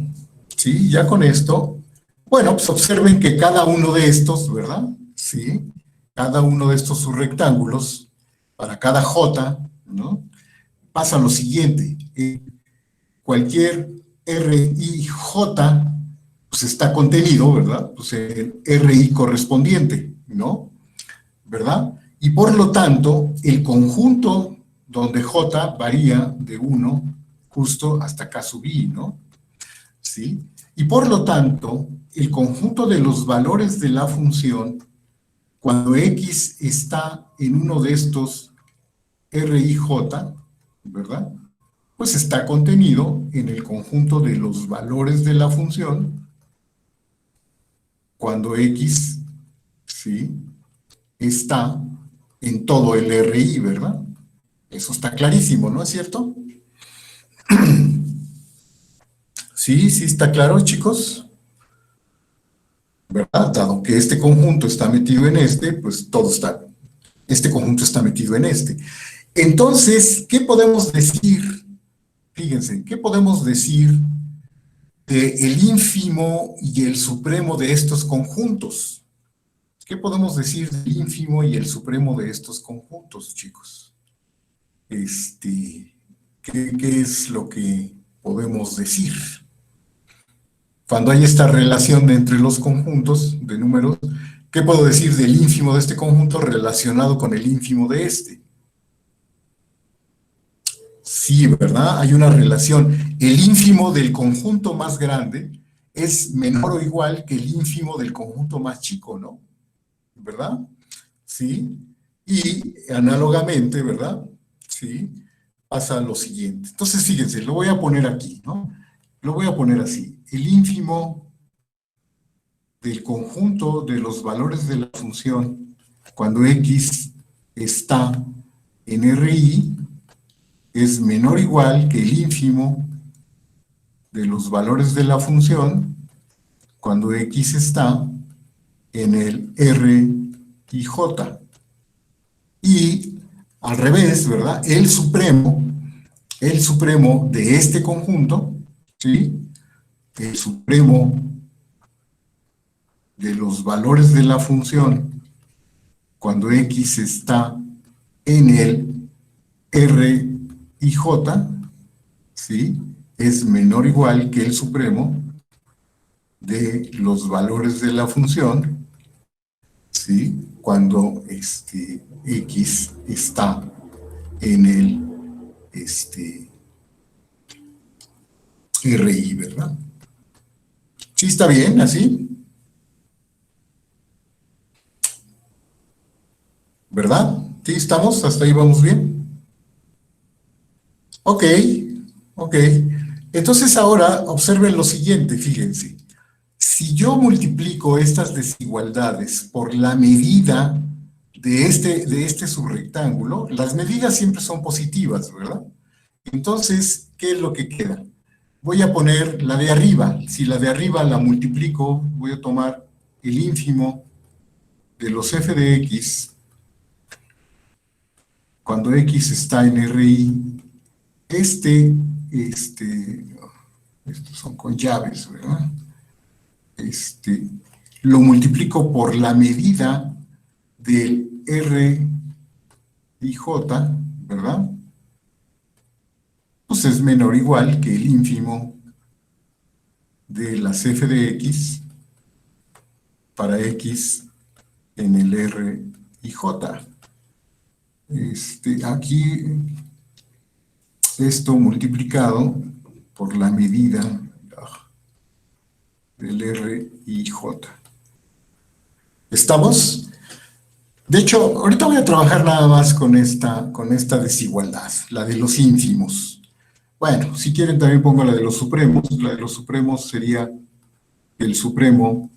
¿sí? Ya con esto, bueno, pues observen que cada uno de estos, ¿verdad? Sí, cada uno de estos subrectángulos, para cada J, ¿no? Pasa lo siguiente, cualquier RIJ, pues está contenido, ¿verdad? Pues el RI correspondiente, ¿no? ¿Verdad? Y por lo tanto, el conjunto donde J varía de 1 justo hasta K sub I, ¿no? ¿Sí? Y por lo tanto, el conjunto de los valores de la función, cuando X está en uno de estos RIJ, ¿verdad? Pues está contenido en el conjunto de los valores de la función cuando X, ¿sí? Está en todo el RI, ¿verdad? Eso está clarísimo, ¿no es cierto? Sí, sí está claro, chicos, ¿verdad? Dado que este conjunto está metido en este, pues este conjunto está metido en este. Entonces, ¿qué podemos decir? Fíjense, ¿qué podemos decir del ínfimo y el supremo de estos conjuntos? ¿Qué podemos decir del ínfimo y el supremo de estos conjuntos, chicos? ¿Qué es lo que podemos decir? Cuando hay esta relación entre los conjuntos de números, ¿qué puedo decir del ínfimo de este conjunto relacionado con el ínfimo de este? Sí, ¿verdad? Hay una relación. El ínfimo del conjunto más grande es menor o igual que el ínfimo del conjunto más chico, ¿no? ¿Verdad? ¿Sí? Y análogamente, ¿verdad? ¿Sí? Pasa lo siguiente. Entonces, fíjense, lo voy a poner aquí, ¿no? Lo voy a poner así. El ínfimo del conjunto de los valores de la función cuando X está en RI es menor o igual que el ínfimo de los valores de la función cuando X está en el R y J. Y al revés, ¿verdad? El supremo de este conjunto, ¿sí? El supremo de los valores de la función cuando X está en el R y J, ¿sí? Es menor o igual que el supremo de los valores de la función, ¿sí? Cuando X está en el RI, ¿verdad? ¿Sí está bien así? ¿Verdad? ¿Sí estamos? ¿Hasta ahí vamos bien? Ok, ok. Entonces ahora observen lo siguiente, fíjense. Si yo multiplico estas desigualdades por la medida de este subrectángulo, las medidas siempre son positivas, ¿verdad? Entonces, ¿qué es lo que queda? Voy a poner la de arriba. Si la de arriba la multiplico, voy a tomar el ínfimo de los f de x, cuando x está en RI, estos son con llaves, ¿verdad? Lo multiplico por la medida del R y J, ¿verdad? Pues es menor o igual que el ínfimo de las f de x para x en el R y J. Aquí, esto multiplicado por la medida del R y J. ¿Estamos? De hecho, ahorita voy a trabajar nada más con esta desigualdad, la de los ínfimos. Bueno, si quieren también pongo la de los supremos. La de los supremos sería el supremo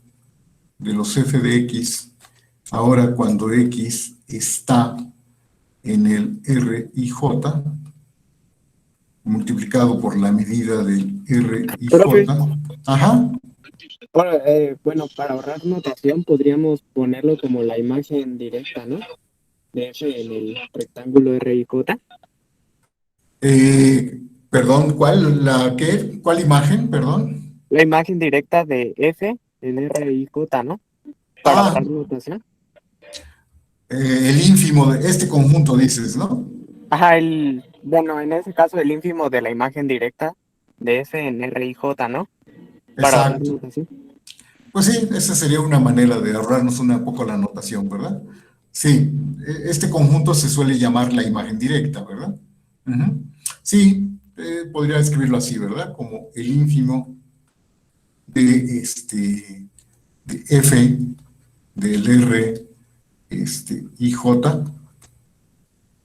de los f de x, ahora cuando x está en el R y J, multiplicado por la medida del R y Profe. J. Ajá. Bueno, para ahorrar notación podríamos ponerlo como la imagen directa, ¿no? De F en el rectángulo R y J. Perdón, ¿Cuál imagen? Perdón. La imagen directa de F en R y J, ¿no? Para ahorrar notación. El ínfimo de este conjunto, dices, ¿no? Ajá, bueno, en ese caso el ínfimo de la imagen directa de F en R y J, ¿no? Para ahorrar Exacto. notación. Pues sí, esa sería una manera de ahorrarnos un poco la notación, ¿verdad? Sí, este conjunto se suele llamar la imagen directa, ¿verdad? Uh-huh. Sí, podría escribirlo así, ¿verdad? Como el ínfimo de F del R y J,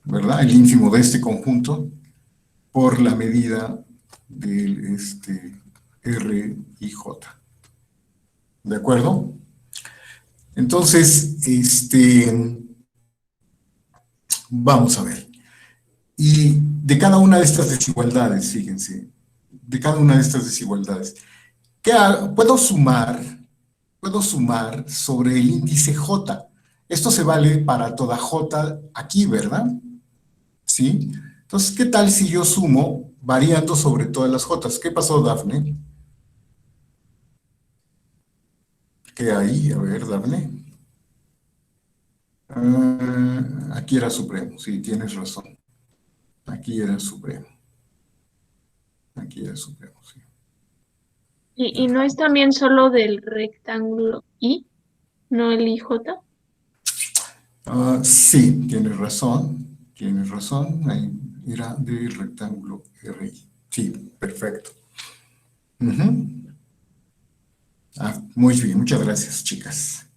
¿verdad? El ínfimo de este conjunto por la medida del R y J. ¿De acuerdo? Entonces, vamos a ver. Y de cada una de estas desigualdades, fíjense, de cada una de estas desigualdades, ¿qué hago? Puedo sumar sobre el índice J. Esto se vale para toda J aquí, ¿verdad? ¿Sí? Entonces, ¿qué tal si yo sumo variando sobre todas las J? ¿Qué pasó, Dafne? ¿Qué hay? A ver, Dafne. Aquí era supremo, sí, tienes razón. Aquí era supremo. Aquí era supremo, sí. ¿Y no es también solo del rectángulo I, no el IJ? Sí, tienes razón. Ahí era del rectángulo RI. Sí, perfecto. Muy bien, muchas gracias, chicas.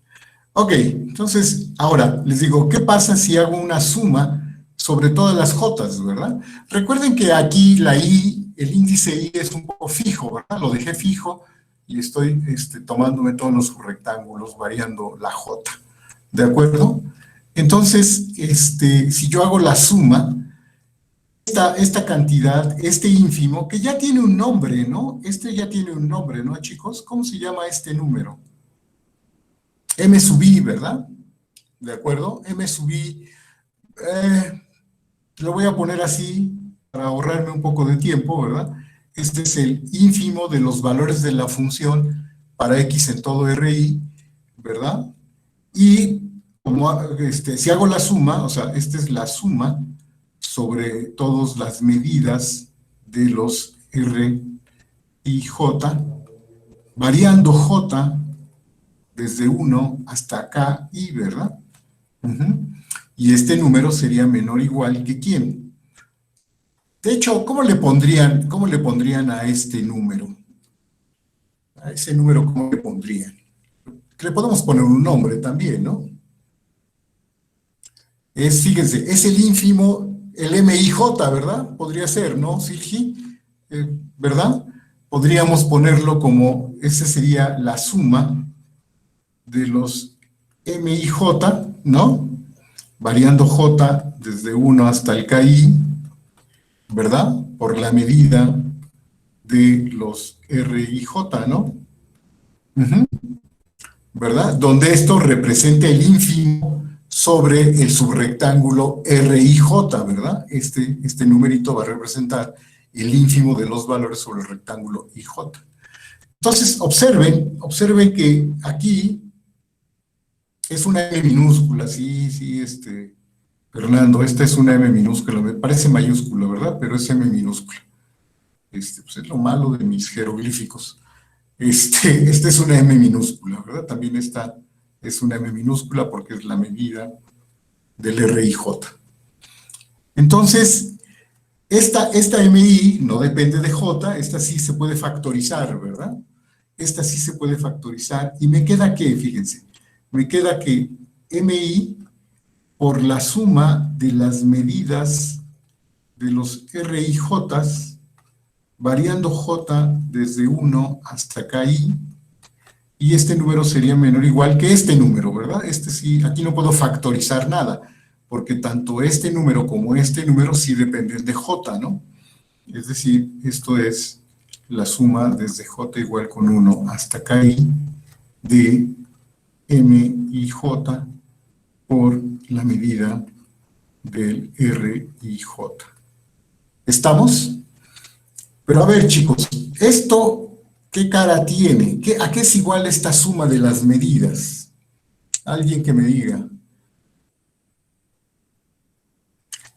Ok, entonces, ahora les digo, ¿qué pasa si hago una suma sobre todas las Jotas, verdad? Recuerden que aquí la I, el índice I es un poco fijo, ¿verdad? Lo dejé fijo y estoy tomándome todos los rectángulos, variando la J, ¿de acuerdo? Entonces, si yo hago la suma, esta cantidad, este ínfimo, que ya tiene un nombre, ¿no? Ya tiene un nombre, ¿no, chicos? ¿Cómo se llama este número? M sub I, ¿verdad? ¿De acuerdo? M sub I, lo voy a poner así para ahorrarme un poco de tiempo, ¿verdad? Este es el ínfimo de los valores de la función para X en todo RI, ¿verdad? Y como, si hago la suma, o sea, esta es la suma sobre todas las medidas de los R y J, variando J desde 1 hasta acá, I, ¿verdad? Y este número sería menor o igual que ¿quién? De hecho, ¿cómo le pondrían a este número? A ese número, ¿cómo le pondrían? Le podemos poner un nombre también, ¿no? Fíjense, es el ínfimo, el MIJ, ¿verdad? Podría ser, ¿no, Silgi? ¿verdad? Podríamos ponerlo como, esa sería la suma de los M y J, ¿no? Variando J desde 1 hasta el KI, ¿verdad? Por la medida de los R y J, ¿no? Ujú. ¿Verdad? Donde esto representa el ínfimo sobre el subrectángulo RIJ, ¿verdad? Este numerito va a representar el ínfimo de los valores sobre el rectángulo IJ. Entonces, observen que aquí es una M minúscula, sí, Fernando, esta es una M minúscula, me parece mayúscula, ¿verdad? Pero es M minúscula. Pues es lo malo de mis jeroglíficos. Esta es una M minúscula, ¿verdad? También esta es una M minúscula porque es la medida del RIJ. Entonces, esta MI no depende de J, esta sí se puede factorizar, ¿verdad? Esta sí se puede factorizar. ¿Y me queda qué? Fíjense. Me queda que MI por la suma de las medidas de los RIJ, variando J desde 1 hasta KI, y este número sería menor o igual que este número, ¿verdad? Sí, aquí no puedo factorizar nada, porque tanto este número como este número sí dependen de J, ¿no? Es decir, esto es la suma desde J igual con 1 hasta KI de M y J por la medida del R y J. ¿Estamos? Pero a ver, chicos, ¿esto qué cara tiene? ¿A qué es igual esta suma de las medidas? Alguien que me diga.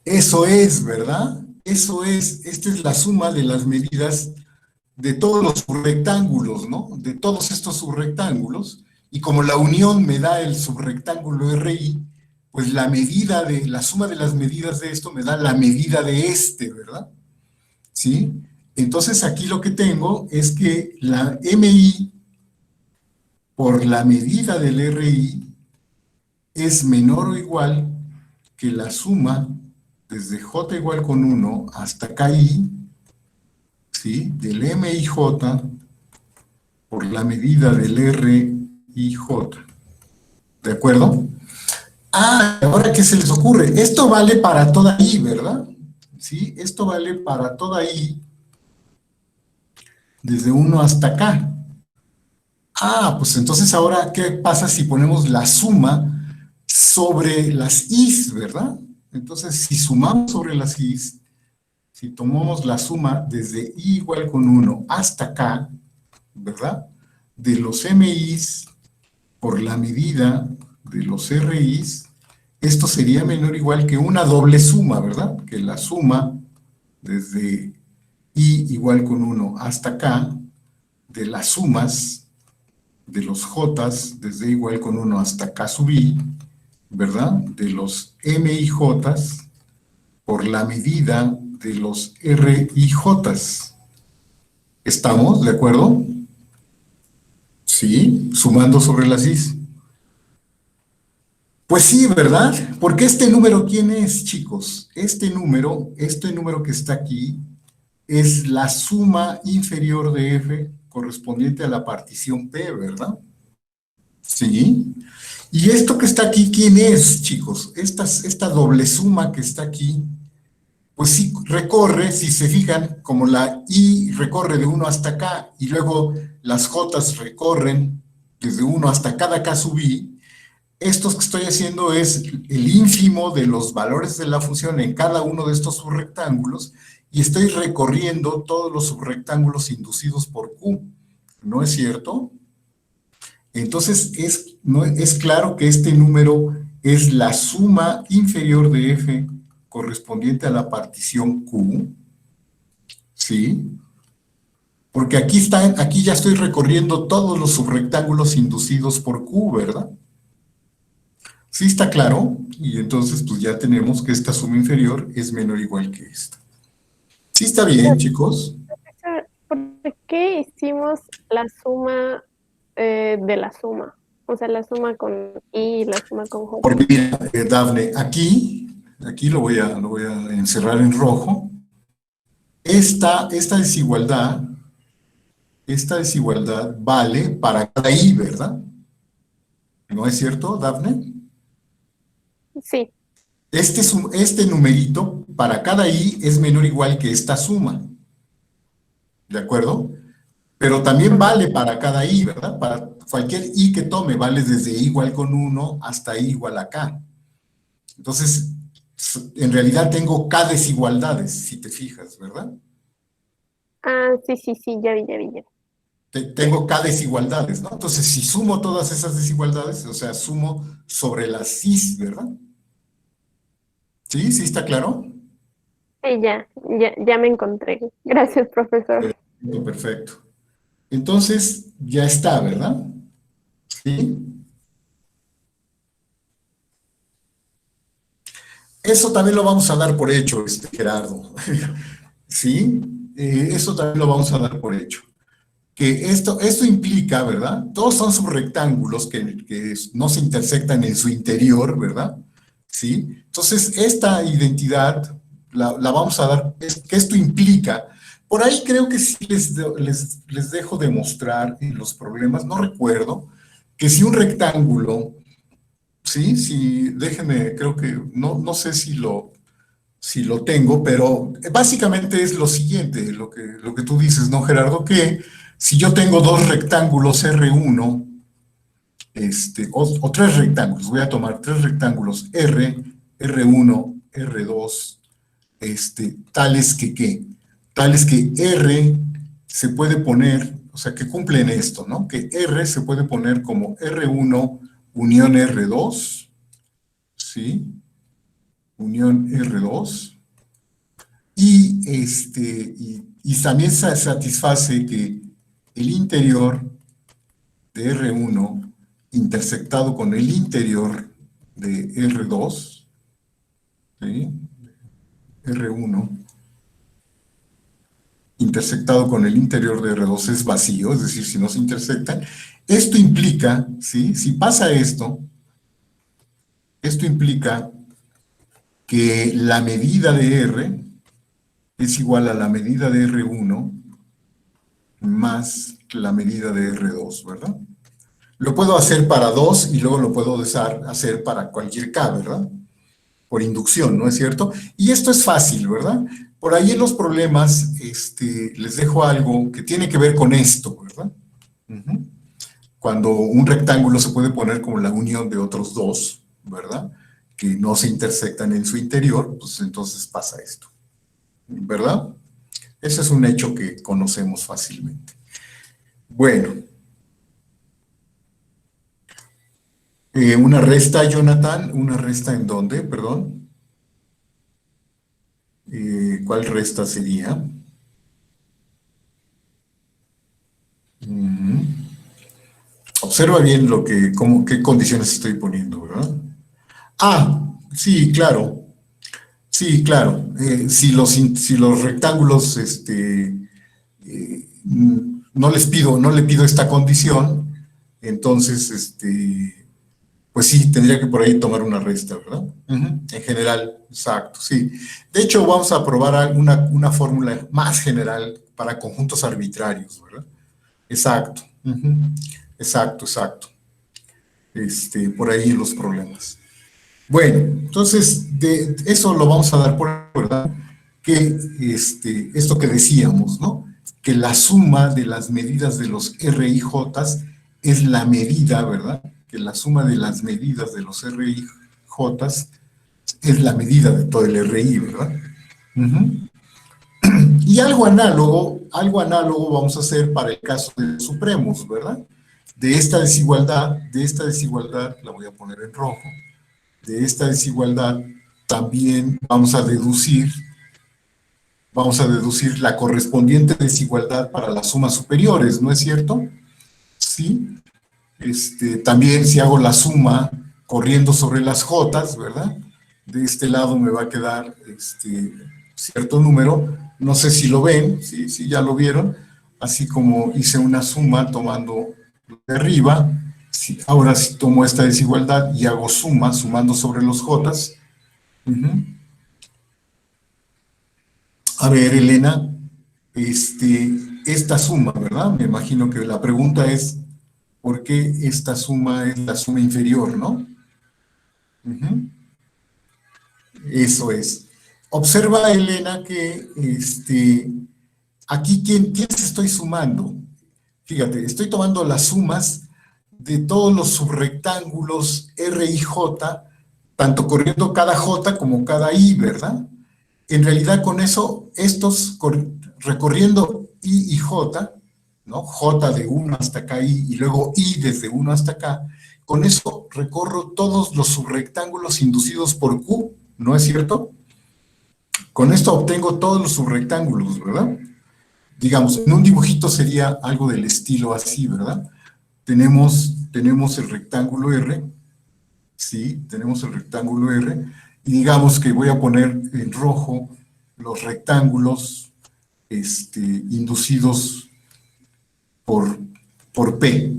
Eso es, ¿verdad? Eso es, esta es la suma de las medidas de todos los subrectángulos, ¿no? De todos estos subrectángulos, y como la unión me da el subrectángulo RI, pues la suma de las medidas de esto me da la medida de este, ¿verdad? ¿Sí? Entonces aquí lo que tengo es que la MI por la medida del RI es menor o igual que la suma desde J igual con 1 hasta KI, ¿sí? Del MIJ por la medida del RIJ. ¿De acuerdo? Ah, ahora, ¿qué se les ocurre? Esto vale para toda I, ¿verdad? ¿Sí? Esto vale para toda I desde 1 hasta acá. Ah, pues entonces ahora, ¿qué pasa si ponemos la suma sobre las I's, ¿verdad? Entonces, si sumamos sobre las I's, si tomamos la suma desde I igual con 1 hasta acá, ¿verdad? De los MI's por la medida de los RI's, esto sería menor o igual que una doble suma, ¿verdad? Que la suma desde I igual con 1 hasta acá, de las sumas de los J's desde I igual con 1 hasta K sub I, ¿verdad? De los M y J's por la medida de los R y J's. ¿Estamos de acuerdo? Sí, sumando sobre las I's. Pues sí, ¿verdad? Porque este número, ¿quién es, chicos? Este número que está aquí, es la suma inferior de F correspondiente a la partición P, ¿verdad? Sí. Y esto que está aquí, ¿quién es, chicos? Esta doble suma que está aquí, pues sí recorre, si se fijan, como la I recorre de 1 hasta acá, y luego las J recorren desde 1 hasta cada K sub I, esto que estoy haciendo es el ínfimo de los valores de la función en cada uno de estos subrectángulos, y estoy recorriendo todos los subrectángulos inducidos por Q. ¿No es cierto? Entonces, es claro que este número es la suma inferior de F correspondiente a la partición Q, ¿sí? Porque aquí ya estoy recorriendo todos los subrectángulos inducidos por Q, ¿verdad? ¿Sí está claro? Y entonces, pues ya tenemos que esta suma inferior es menor o igual que esta. ¿Sí está bien, chicos? ¿Por qué hicimos la suma de la suma? O sea, la suma con I y la suma con J. Porque mira, Dafne, aquí lo voy a encerrar en rojo. esta desigualdad vale para cada I, ¿verdad? ¿No es cierto, Dafne? Sí, Este numerito para cada I es menor o igual que esta suma. ¿De acuerdo? Pero también vale para cada I, ¿verdad? Para cualquier I que tome, vale desde I igual con 1 hasta I igual a K. Entonces, en realidad tengo K desigualdades, si te fijas, ¿verdad? sí, ya vi, ya vi. Tengo K desigualdades, ¿no? Entonces, si sumo todas esas desigualdades, o sea, sumo sobre las I's, ¿verdad? ¿Sí? ¿Sí está claro? Sí, ya me encontré. Gracias, profesor. Perfecto, perfecto. Entonces, ya está, ¿verdad? ¿Sí? Eso también lo vamos a dar por hecho, Gerardo. ¿Sí? Eso también lo vamos a dar por hecho. Que esto implica, ¿verdad? Todos son subrectángulos que no se intersectan en su interior, ¿verdad? ¿Sí? Entonces, esta identidad la vamos a dar, que esto implica. Por ahí creo que sí les dejo demostrar en los problemas, no recuerdo, que si un rectángulo, ¿sí? Si, déjenme, creo que, no sé si lo tengo, pero básicamente es lo siguiente, lo que tú dices, ¿no, Gerardo? Que si yo tengo dos rectángulos R1, o tres rectángulos, voy a tomar tres rectángulos R1, R2, tales que ¿qué? Tales que R se puede poner, o sea, que cumplen esto, ¿no? Que R se puede poner como R1 unión R2, ¿sí? Unión R2, y también satisface que el interior de R1 intersectado con el interior de R2, ¿sí? R1 intersectado con el interior de R2 es vacío, es decir, si no se intersectan. Esto implica, ¿sí? Si pasa esto implica que la medida de R es igual a la medida de R1 más la medida de R2, ¿verdad? Lo puedo hacer para 2 y luego lo puedo hacer para cualquier K, ¿verdad? Por inducción, ¿no es cierto? Y esto es fácil, ¿verdad? Por ahí en los problemas les dejo algo que tiene que ver con esto, ¿verdad? Cuando un rectángulo se puede poner como la unión de otros dos, ¿verdad? Que no se intersectan en su interior, pues entonces pasa esto, ¿verdad? Ese es un hecho que conocemos fácilmente. Bueno. Una resta, Jonathan. ¿Una resta en dónde? Perdón. ¿Cuál resta sería? Observa bien qué condiciones estoy poniendo, ¿verdad? Sí, claro. Sí, claro. Si los rectángulos, no le pido esta condición, entonces, pues sí, tendría que por ahí tomar una resta, ¿verdad? En general, exacto, sí. De hecho, vamos a probar una fórmula más general para conjuntos arbitrarios, ¿verdad? Exacto. Exacto. Por ahí los problemas. Bueno, entonces, de eso lo vamos a dar por, ¿verdad? Que esto que decíamos, ¿no? Que la suma de las medidas de los R y J es la medida, ¿verdad? Que la suma de las medidas de los R y J es la medida de todo el RI, ¿verdad? Y algo análogo vamos a hacer para el caso de los supremos, ¿verdad? De esta desigualdad, la voy a poner en rojo, de esta desigualdad también vamos a deducir la correspondiente desigualdad para las sumas superiores, ¿no es cierto? Sí. También si hago la suma corriendo sobre las Jotas, ¿verdad? De este lado me va a quedar cierto número, no sé si lo ven, sí, ya lo vieron, así como hice una suma tomando lo de arriba, ahora si tomo esta desigualdad y hago sumando sobre los Jotas. A ver, Elena, esta suma, ¿verdad? Me imagino que la pregunta es, ¿por qué esta suma es la suma inferior, no? Ujú. Eso es. Observa, Elena, que aquí, ¿quiénes estoy sumando? Fíjate, estoy tomando las sumas de todos los subrectángulos R y J, tanto corriendo cada J como cada I, ¿verdad? En realidad con eso, recorriendo I y J, ¿no? J de 1 hasta acá I, y luego I desde 1 hasta acá, con eso recorro todos los subrectángulos inducidos por Q, ¿no es cierto? Con esto obtengo todos los subrectángulos, ¿verdad? Digamos, en un dibujito sería algo del estilo así, ¿verdad? Tenemos el rectángulo R, ¿sí? Tenemos el rectángulo R, y digamos que voy a poner en rojo los rectángulos inducidos por P,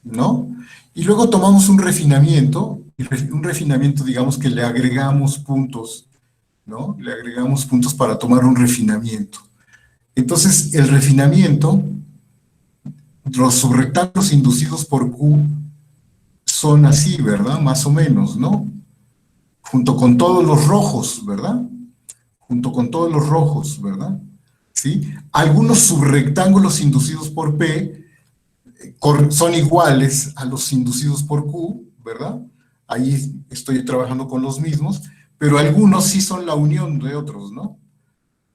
¿no? Y luego tomamos un refinamiento, digamos que le agregamos puntos, ¿no? Le agregamos puntos para tomar un refinamiento. Entonces, el refinamiento, los subrectángulos inducidos por Q son así, ¿verdad? Más o menos, ¿no? Junto con todos los rojos, ¿verdad? Junto con todos los rojos, ¿verdad? ¿Sí? Algunos subrectángulos inducidos por P son iguales a los inducidos por Q, ¿verdad? Ahí estoy trabajando con los mismos, pero algunos sí son la unión de otros, ¿no?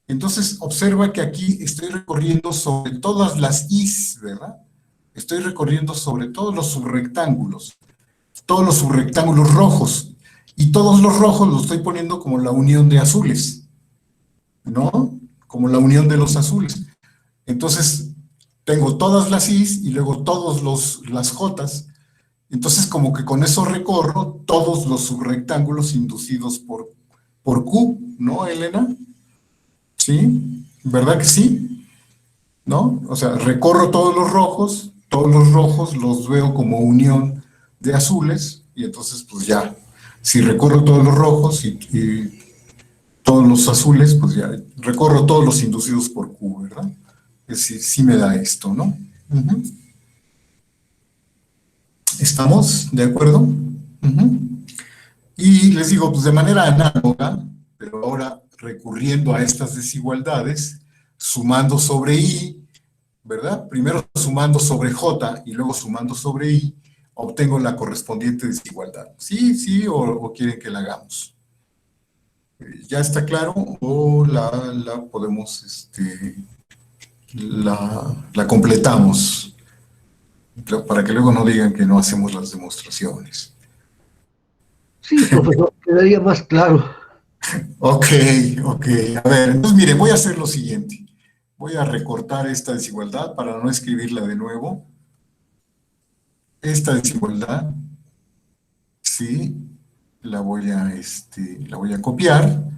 Entonces, observa que aquí estoy recorriendo sobre todas las I's, ¿verdad? Estoy recorriendo sobre todos los subrectángulos rojos, y todos los rojos los estoy poniendo como la unión de azules, ¿no? Como la unión de los azules. Entonces, tengo todas las I's y luego todas las J's. Entonces, como que con eso recorro todos los subrectángulos inducidos por Q, ¿no, Elena? ¿Sí? ¿Verdad que sí? ¿No? O sea, recorro todos los rojos los veo como unión de azules, y entonces, pues ya, si recorro todos los rojos y todos los azules, pues ya, recorro todos los inducidos por Q, ¿verdad? Es decir, sí me da esto, ¿no? Uh-huh. ¿Estamos de acuerdo? Uh-huh. Y les digo, pues de manera análoga, pero ahora recurriendo a estas desigualdades, sumando sobre I, ¿verdad? Primero sumando sobre J y luego sumando sobre I, obtengo la correspondiente desigualdad. ¿Sí, o quieren que la hagamos? ¿Ya está claro? ¿O la podemos, la completamos? Para que luego no digan que no hacemos las demostraciones. Sí, profesor, quedaría más claro. Ok. A ver, entonces miren, voy a hacer lo siguiente. Voy a recortar esta desigualdad para no escribirla de nuevo. Esta desigualdad, sí, la voy a copiar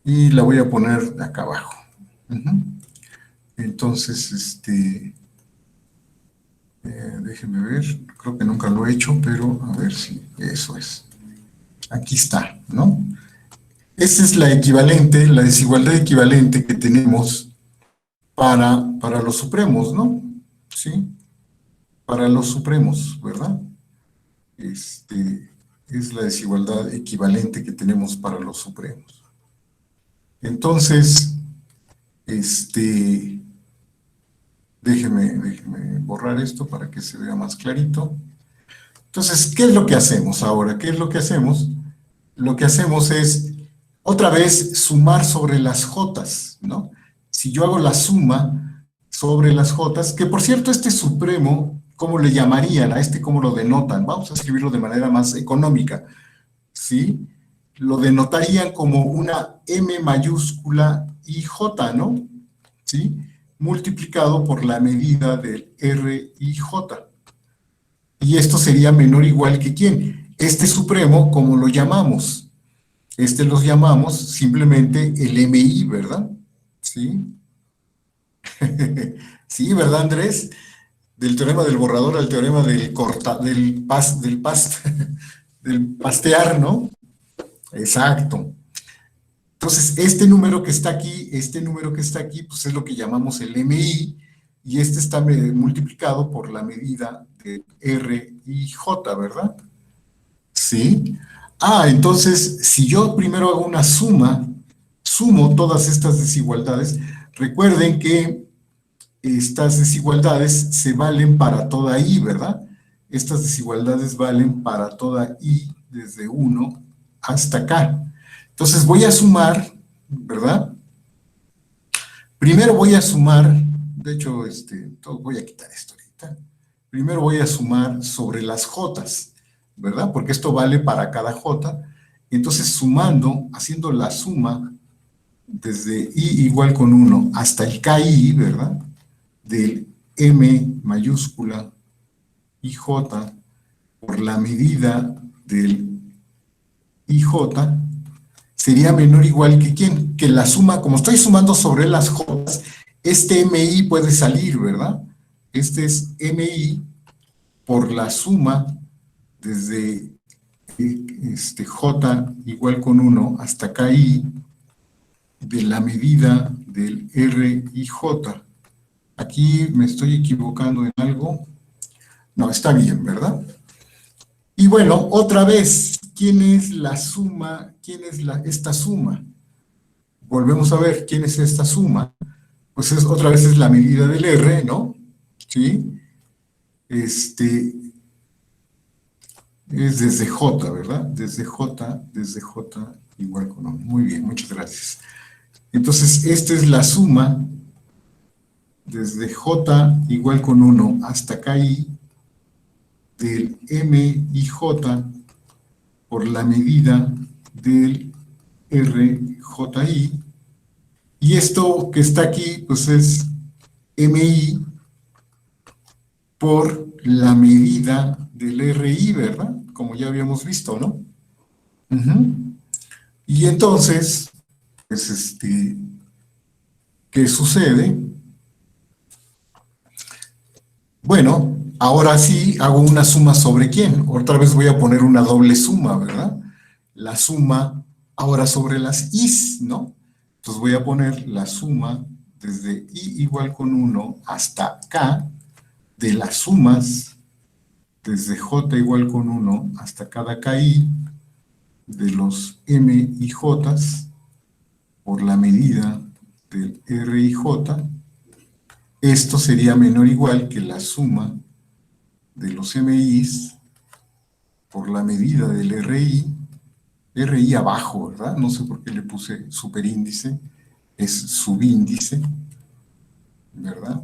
y la voy a poner acá abajo. Uh-huh. Entonces, déjenme ver, creo que nunca lo he hecho, pero a ver si eso es. Aquí está, ¿no? Esta es la desigualdad equivalente que tenemos para los supremos, ¿no? ¿Sí? Para los supremos, ¿verdad? Es la desigualdad equivalente que tenemos para los supremos. Entonces, déjeme borrar esto para que se vea más clarito. Entonces, ¿qué es lo que hacemos ahora? ¿Qué es lo que hacemos? Lo que hacemos es, otra vez, sumar sobre las J's, ¿no? Si yo hago la suma sobre las J's, que por cierto, este supremo, ¿cómo le llamarían? A ¿cómo lo denotan? Vamos a escribirlo de manera más económica, ¿sí? Lo denotarían como una M mayúscula y J, ¿no? ¿Sí? Multiplicado por la medida del R y J. Y esto sería menor o igual que ¿quién? Este supremo, ¿cómo lo llamamos? Los llamamos simplemente el MI, ¿verdad? ¿Sí? Sí, ¿verdad, Andrés? Del teorema del borrador al teorema del pastear, ¿no? Exacto. Entonces, este número que está aquí, pues es lo que llamamos el MI, y este está multiplicado por la medida de R y J, ¿verdad? ¿Sí? Entonces, si yo primero hago una suma, sumo todas estas desigualdades, recuerden que estas desigualdades se valen para toda I, ¿verdad? Estas desigualdades valen para toda I desde 1 hasta acá. Entonces voy a sumar, ¿verdad? Primero voy a sumar, de hecho, voy a quitar esto ahorita. Primero voy a sumar sobre las Jotas, ¿verdad? Porque esto vale para cada J. Entonces sumando, haciendo la suma desde I igual con 1 hasta el KI, ¿verdad? Del M mayúscula IJ por la medida del IJ sería menor o igual que ¿quién? Que la suma, como estoy sumando sobre las J, este MI puede salir, ¿verdad? Este es MI por la suma desde J igual con 1 hasta KI de la medida del R y J. Aquí me estoy equivocando en algo. No, está bien, ¿verdad? Y bueno, otra vez, ¿quién es la suma? ¿Quién es esta suma? Volvemos a ver, ¿quién es esta suma? Pues otra vez es la medida del R, ¿no? ¿Sí? Es desde J, ¿verdad? Desde J igual con 1. Muy bien, muchas gracias. Entonces, esta es la suma desde J igual con 1 hasta KI del M y J por la medida del RJI. Y esto que está aquí, pues es MI por la medida del RI, ¿verdad? Como ya habíamos visto, ¿no? Y entonces, pues ¿qué sucede? Bueno, ahora sí hago una suma sobre quién. Otra vez voy a poner una doble suma, ¿verdad? La suma ahora sobre las I's, ¿no? Entonces voy a poner la suma desde I igual con 1 hasta K de las sumas desde J igual con 1 hasta cada KI de los M y J por la medida del R y J. Esto sería menor o igual que la suma de los MIs por la medida del RI abajo, ¿verdad? No sé por qué le puse superíndice, es subíndice, ¿verdad?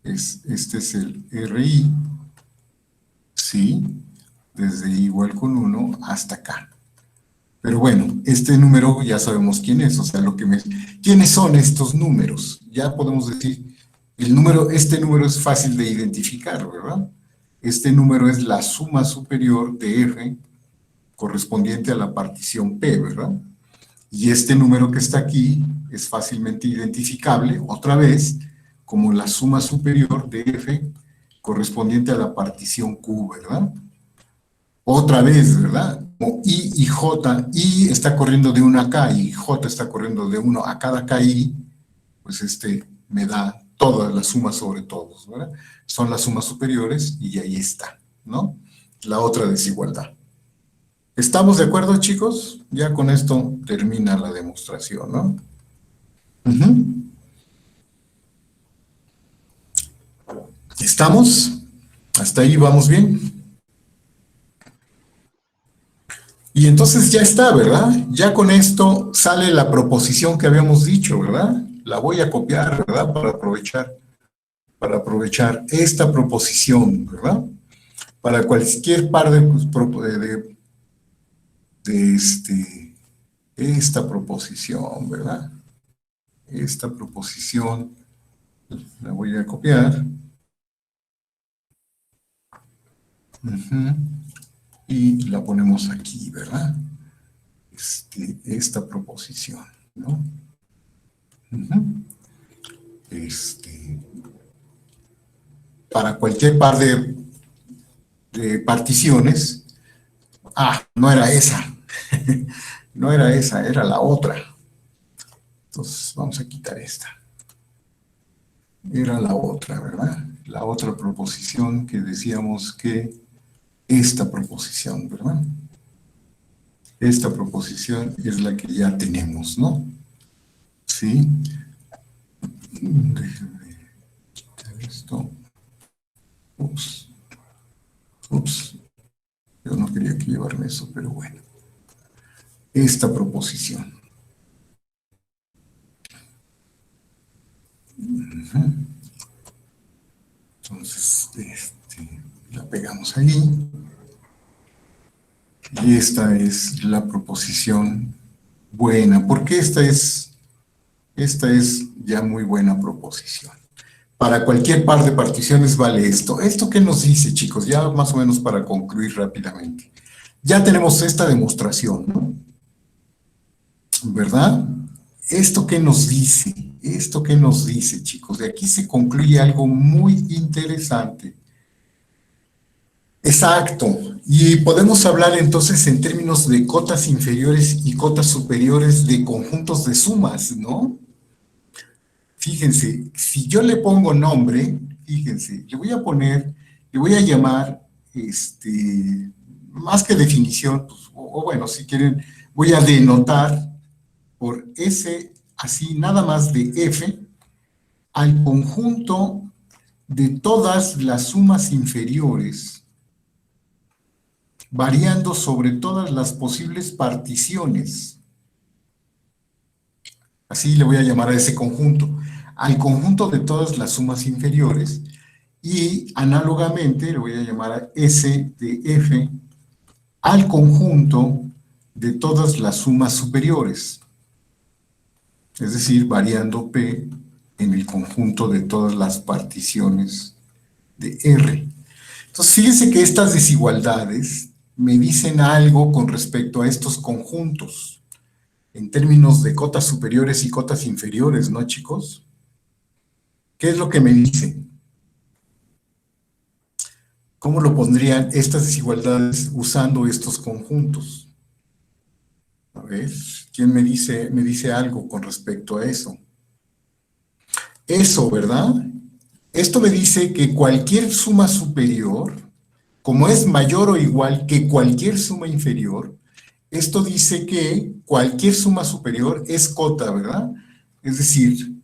Este es el RI, ¿sí? Desde I igual con 1 hasta acá. Pero bueno, este número ya sabemos quién es, o sea, ¿quiénes son estos números? Ya podemos decir, este número es fácil de identificar, ¿verdad? Este número es la suma superior de F correspondiente a la partición P, ¿verdad? Y este número que está aquí es fácilmente identificable, otra vez, como la suma superior de F correspondiente a la partición Q, ¿verdad? Otra vez, ¿verdad? Como I y J, I está corriendo de 1 a K y J está corriendo de 1 a cada KI, pues me da toda la suma sobre todos, ¿verdad? Son las sumas superiores y ahí está, ¿no? La otra desigualdad. ¿Estamos de acuerdo, chicos? Ya con esto termina la demostración, ¿no? ¿Estamos? ¿Hasta ahí vamos bien? Y entonces ya está, ¿verdad? Ya con esto sale la proposición que habíamos dicho, ¿verdad? La voy a copiar, ¿verdad? Para aprovechar esta proposición, ¿verdad? Para cualquier par de esta proposición, ¿verdad? Esta proposición la voy a copiar. Y la ponemos aquí, ¿verdad? Esta proposición, ¿no? Para cualquier par de particiones. No era esa. No era esa, era la otra. Entonces, vamos a quitar esta. Era la otra, ¿verdad? La otra proposición que decíamos que esta proposición, ¿verdad? Esta proposición es la que ya tenemos, ¿no? ¿Sí? Déjenme quitar esto. Ups. Ups. Yo no quería que llevarme eso, pero bueno. Esta proposición. Entonces, la pegamos ahí. Y esta es la proposición buena. ¿Por qué esta es ya muy buena proposición? Para cualquier par de particiones vale esto. ¿Esto qué nos dice, chicos? Ya más o menos para concluir rápidamente. Ya tenemos esta demostración, ¿no? ¿Verdad? ¿Esto qué nos dice? ¿Esto qué nos dice, chicos? De aquí se concluye algo muy interesante. Exacto. Y podemos hablar entonces en términos de cotas inferiores y cotas superiores de conjuntos de sumas, ¿no? Fíjense, si yo le pongo nombre, fíjense, le voy a llamar, más que definición, pues, o bueno, si quieren, voy a denotar por S, así nada más de F, al conjunto de todas las sumas inferiores, variando sobre todas las posibles particiones. Así le voy a llamar a ese conjunto, al conjunto de todas las sumas inferiores, y análogamente le voy a llamar a S de F al conjunto de todas las sumas superiores. Es decir, variando P en el conjunto de todas las particiones de R. Entonces, fíjense que estas desigualdades me dicen algo con respecto a estos conjuntos, en términos de cotas superiores y cotas inferiores, ¿no, chicos? ¿Qué es lo que me dicen? ¿Cómo lo pondrían estas desigualdades usando estos conjuntos? A ver, ¿quién me dice algo con respecto a eso? Eso, ¿verdad? Esto me dice que cualquier suma superior, como es mayor o igual que cualquier suma inferior, esto dice que cualquier suma superior es cota, ¿verdad? Es decir,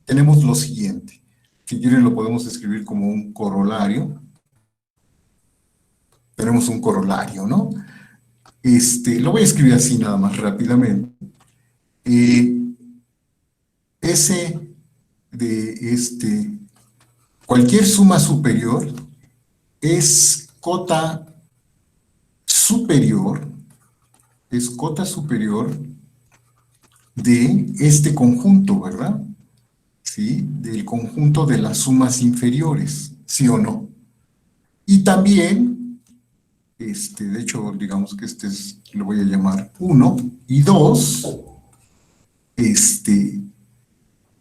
tenemos lo siguiente. Si quieren lo podemos escribir como un corolario. Tenemos un corolario, ¿no? Lo voy a escribir así nada más rápidamente. S de cualquier suma superior es cota superior, de este conjunto, ¿verdad? ¿Sí? Del conjunto de las sumas inferiores, ¿sí o no? Y también, de hecho, digamos que lo voy a llamar 1, y 2,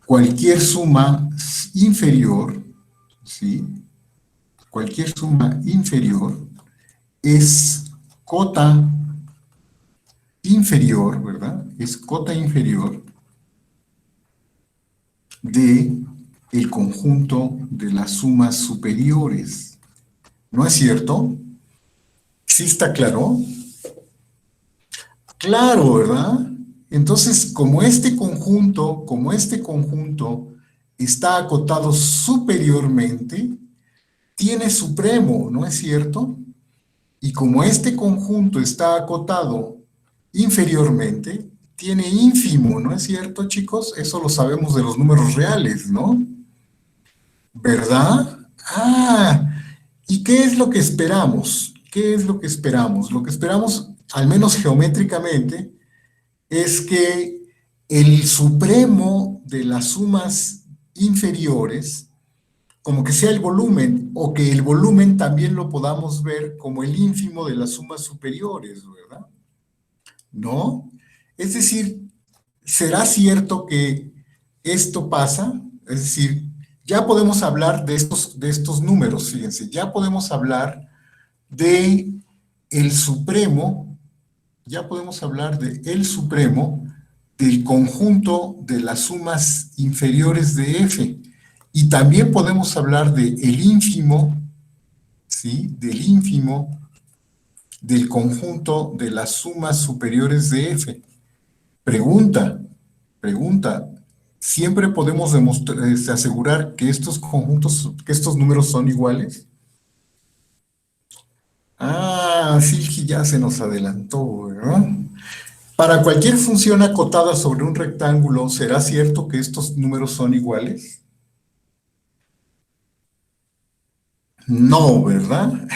cualquier suma inferior, ¿sí? Cualquier suma inferior es cota inferior, ¿verdad? Es cota inferior de el conjunto de las sumas superiores. ¿No es cierto? ¿Sí está claro? Claro, ¿verdad? Entonces, como este conjunto está acotado superiormente, tiene supremo, ¿no es cierto? Y como este conjunto está acotado inferiormente, tiene ínfimo, ¿no es cierto, chicos? Eso lo sabemos de los números reales, ¿no? ¿Verdad? ¿Y qué es lo que esperamos? ¿Qué es lo que esperamos? Lo que esperamos, al menos geométricamente, es que el supremo de las sumas inferiores, como que sea el volumen, o que el volumen también lo podamos ver como el ínfimo de las sumas superiores, ¿verdad? ¿No? Es decir, ¿será cierto que esto pasa? Es decir, ya podemos hablar de estos números, fíjense, ya podemos hablar de el supremo ya podemos hablar de el supremo del conjunto de las sumas inferiores de f. Y también podemos hablar de el ínfimo, ¿sí? Del ínfimo del conjunto de las sumas superiores de f. Pregunta, ¿siempre podemos asegurar que estos conjuntos, que estos números son iguales? Ah, sí, ya se nos adelantó, ¿verdad? Para cualquier función acotada sobre un rectángulo, ¿será cierto que estos números son iguales? No, ¿verdad?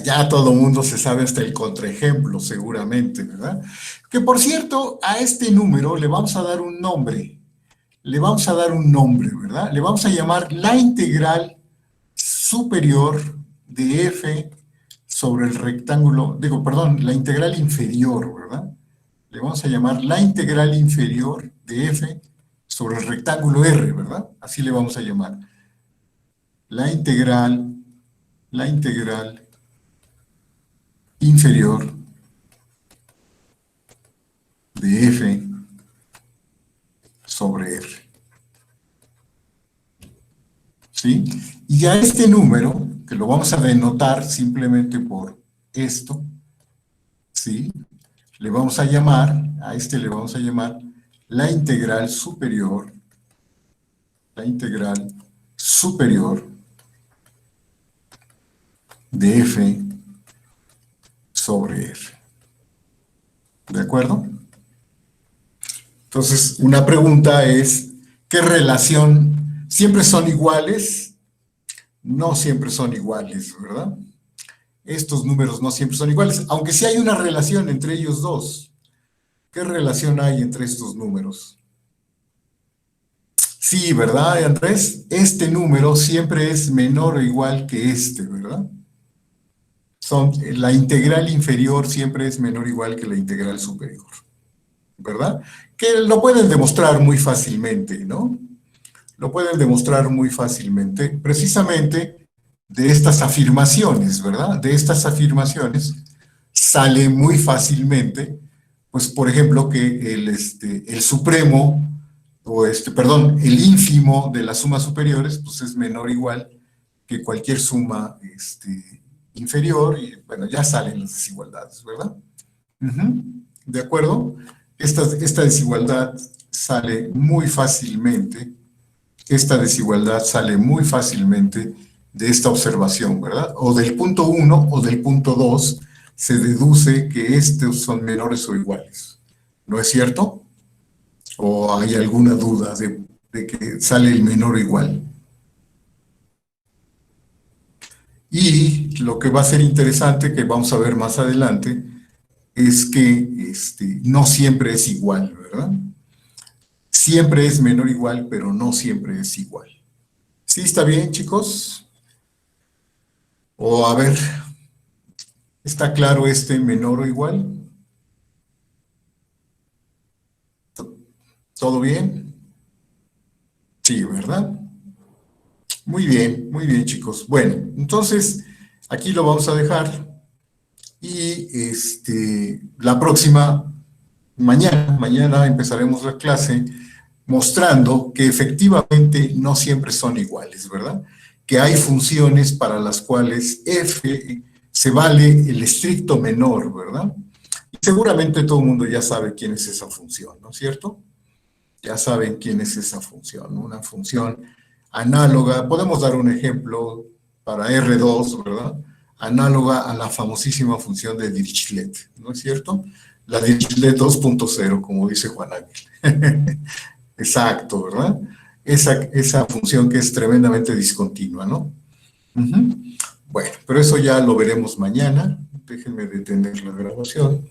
Ya todo el mundo se sabe hasta el contraejemplo, seguramente, ¿verdad? Que por cierto, a este número le vamos a dar un nombre. Le vamos a dar un nombre, ¿verdad? Le vamos a llamar la integral superior de f sobre el rectángulo, la integral inferior, ¿verdad? Le vamos a llamar la integral inferior de f sobre el rectángulo R, ¿verdad? Así le vamos a llamar. La integral inferior de f sobre R. ¿Sí? Y a este número, que lo vamos a denotar simplemente por esto, ¿sí? Le vamos a llamar, a este le vamos a llamar la integral superior de f sobre R. ¿De acuerdo? Entonces, una pregunta es, ¿qué relación? ¿Siempre son iguales? No siempre son iguales, ¿verdad? Estos números no siempre son iguales, aunque sí hay una relación entre ellos dos. ¿Qué relación hay entre estos números? Sí, ¿verdad, Andrés? Este número siempre es menor o igual que este, ¿verdad? La integral inferior siempre es menor o igual que la integral superior, ¿verdad? Que lo pueden demostrar muy fácilmente, ¿no? Lo pueden demostrar muy fácilmente, precisamente de estas afirmaciones, ¿verdad? De estas afirmaciones sale muy fácilmente, pues, por ejemplo, que el supremo, el ínfimo de las sumas superiores, pues es menor o igual que cualquier suma inferior, y bueno, ya salen las desigualdades, ¿verdad? ¿De acuerdo? Esta desigualdad sale muy fácilmente, de esta observación, ¿verdad? O del punto 1 o del punto 2 se deduce que estos son menores o iguales. ¿No es cierto? ¿O hay alguna duda de que sale el menor o igual? Y lo que va a ser interesante, que vamos a ver más adelante, es que no siempre es igual, ¿verdad? Siempre es menor o igual, pero no siempre es igual. ¿Sí está bien, chicos? O a ver, ¿está claro menor o igual? ¿Todo bien? Sí, ¿verdad? Muy bien, chicos. Bueno, entonces, aquí lo vamos a dejar. Y la próxima, mañana empezaremos la clase mostrando que efectivamente no siempre son iguales, ¿verdad? Que hay funciones para las cuales f se vale el estricto menor, ¿verdad? Y seguramente todo el mundo ya sabe quién es esa función, ¿no es cierto? Ya saben quién es esa función, ¿no? Una función análoga, podemos dar un ejemplo para R2, ¿verdad? Análoga a la famosísima función de Dirichlet, ¿no es cierto? La Dirichlet 2.0, como dice Juan Ángel. Exacto, ¿verdad? Esa función que es tremendamente discontinua, ¿no? Bueno, pero eso ya lo veremos mañana. Déjenme detener la grabación.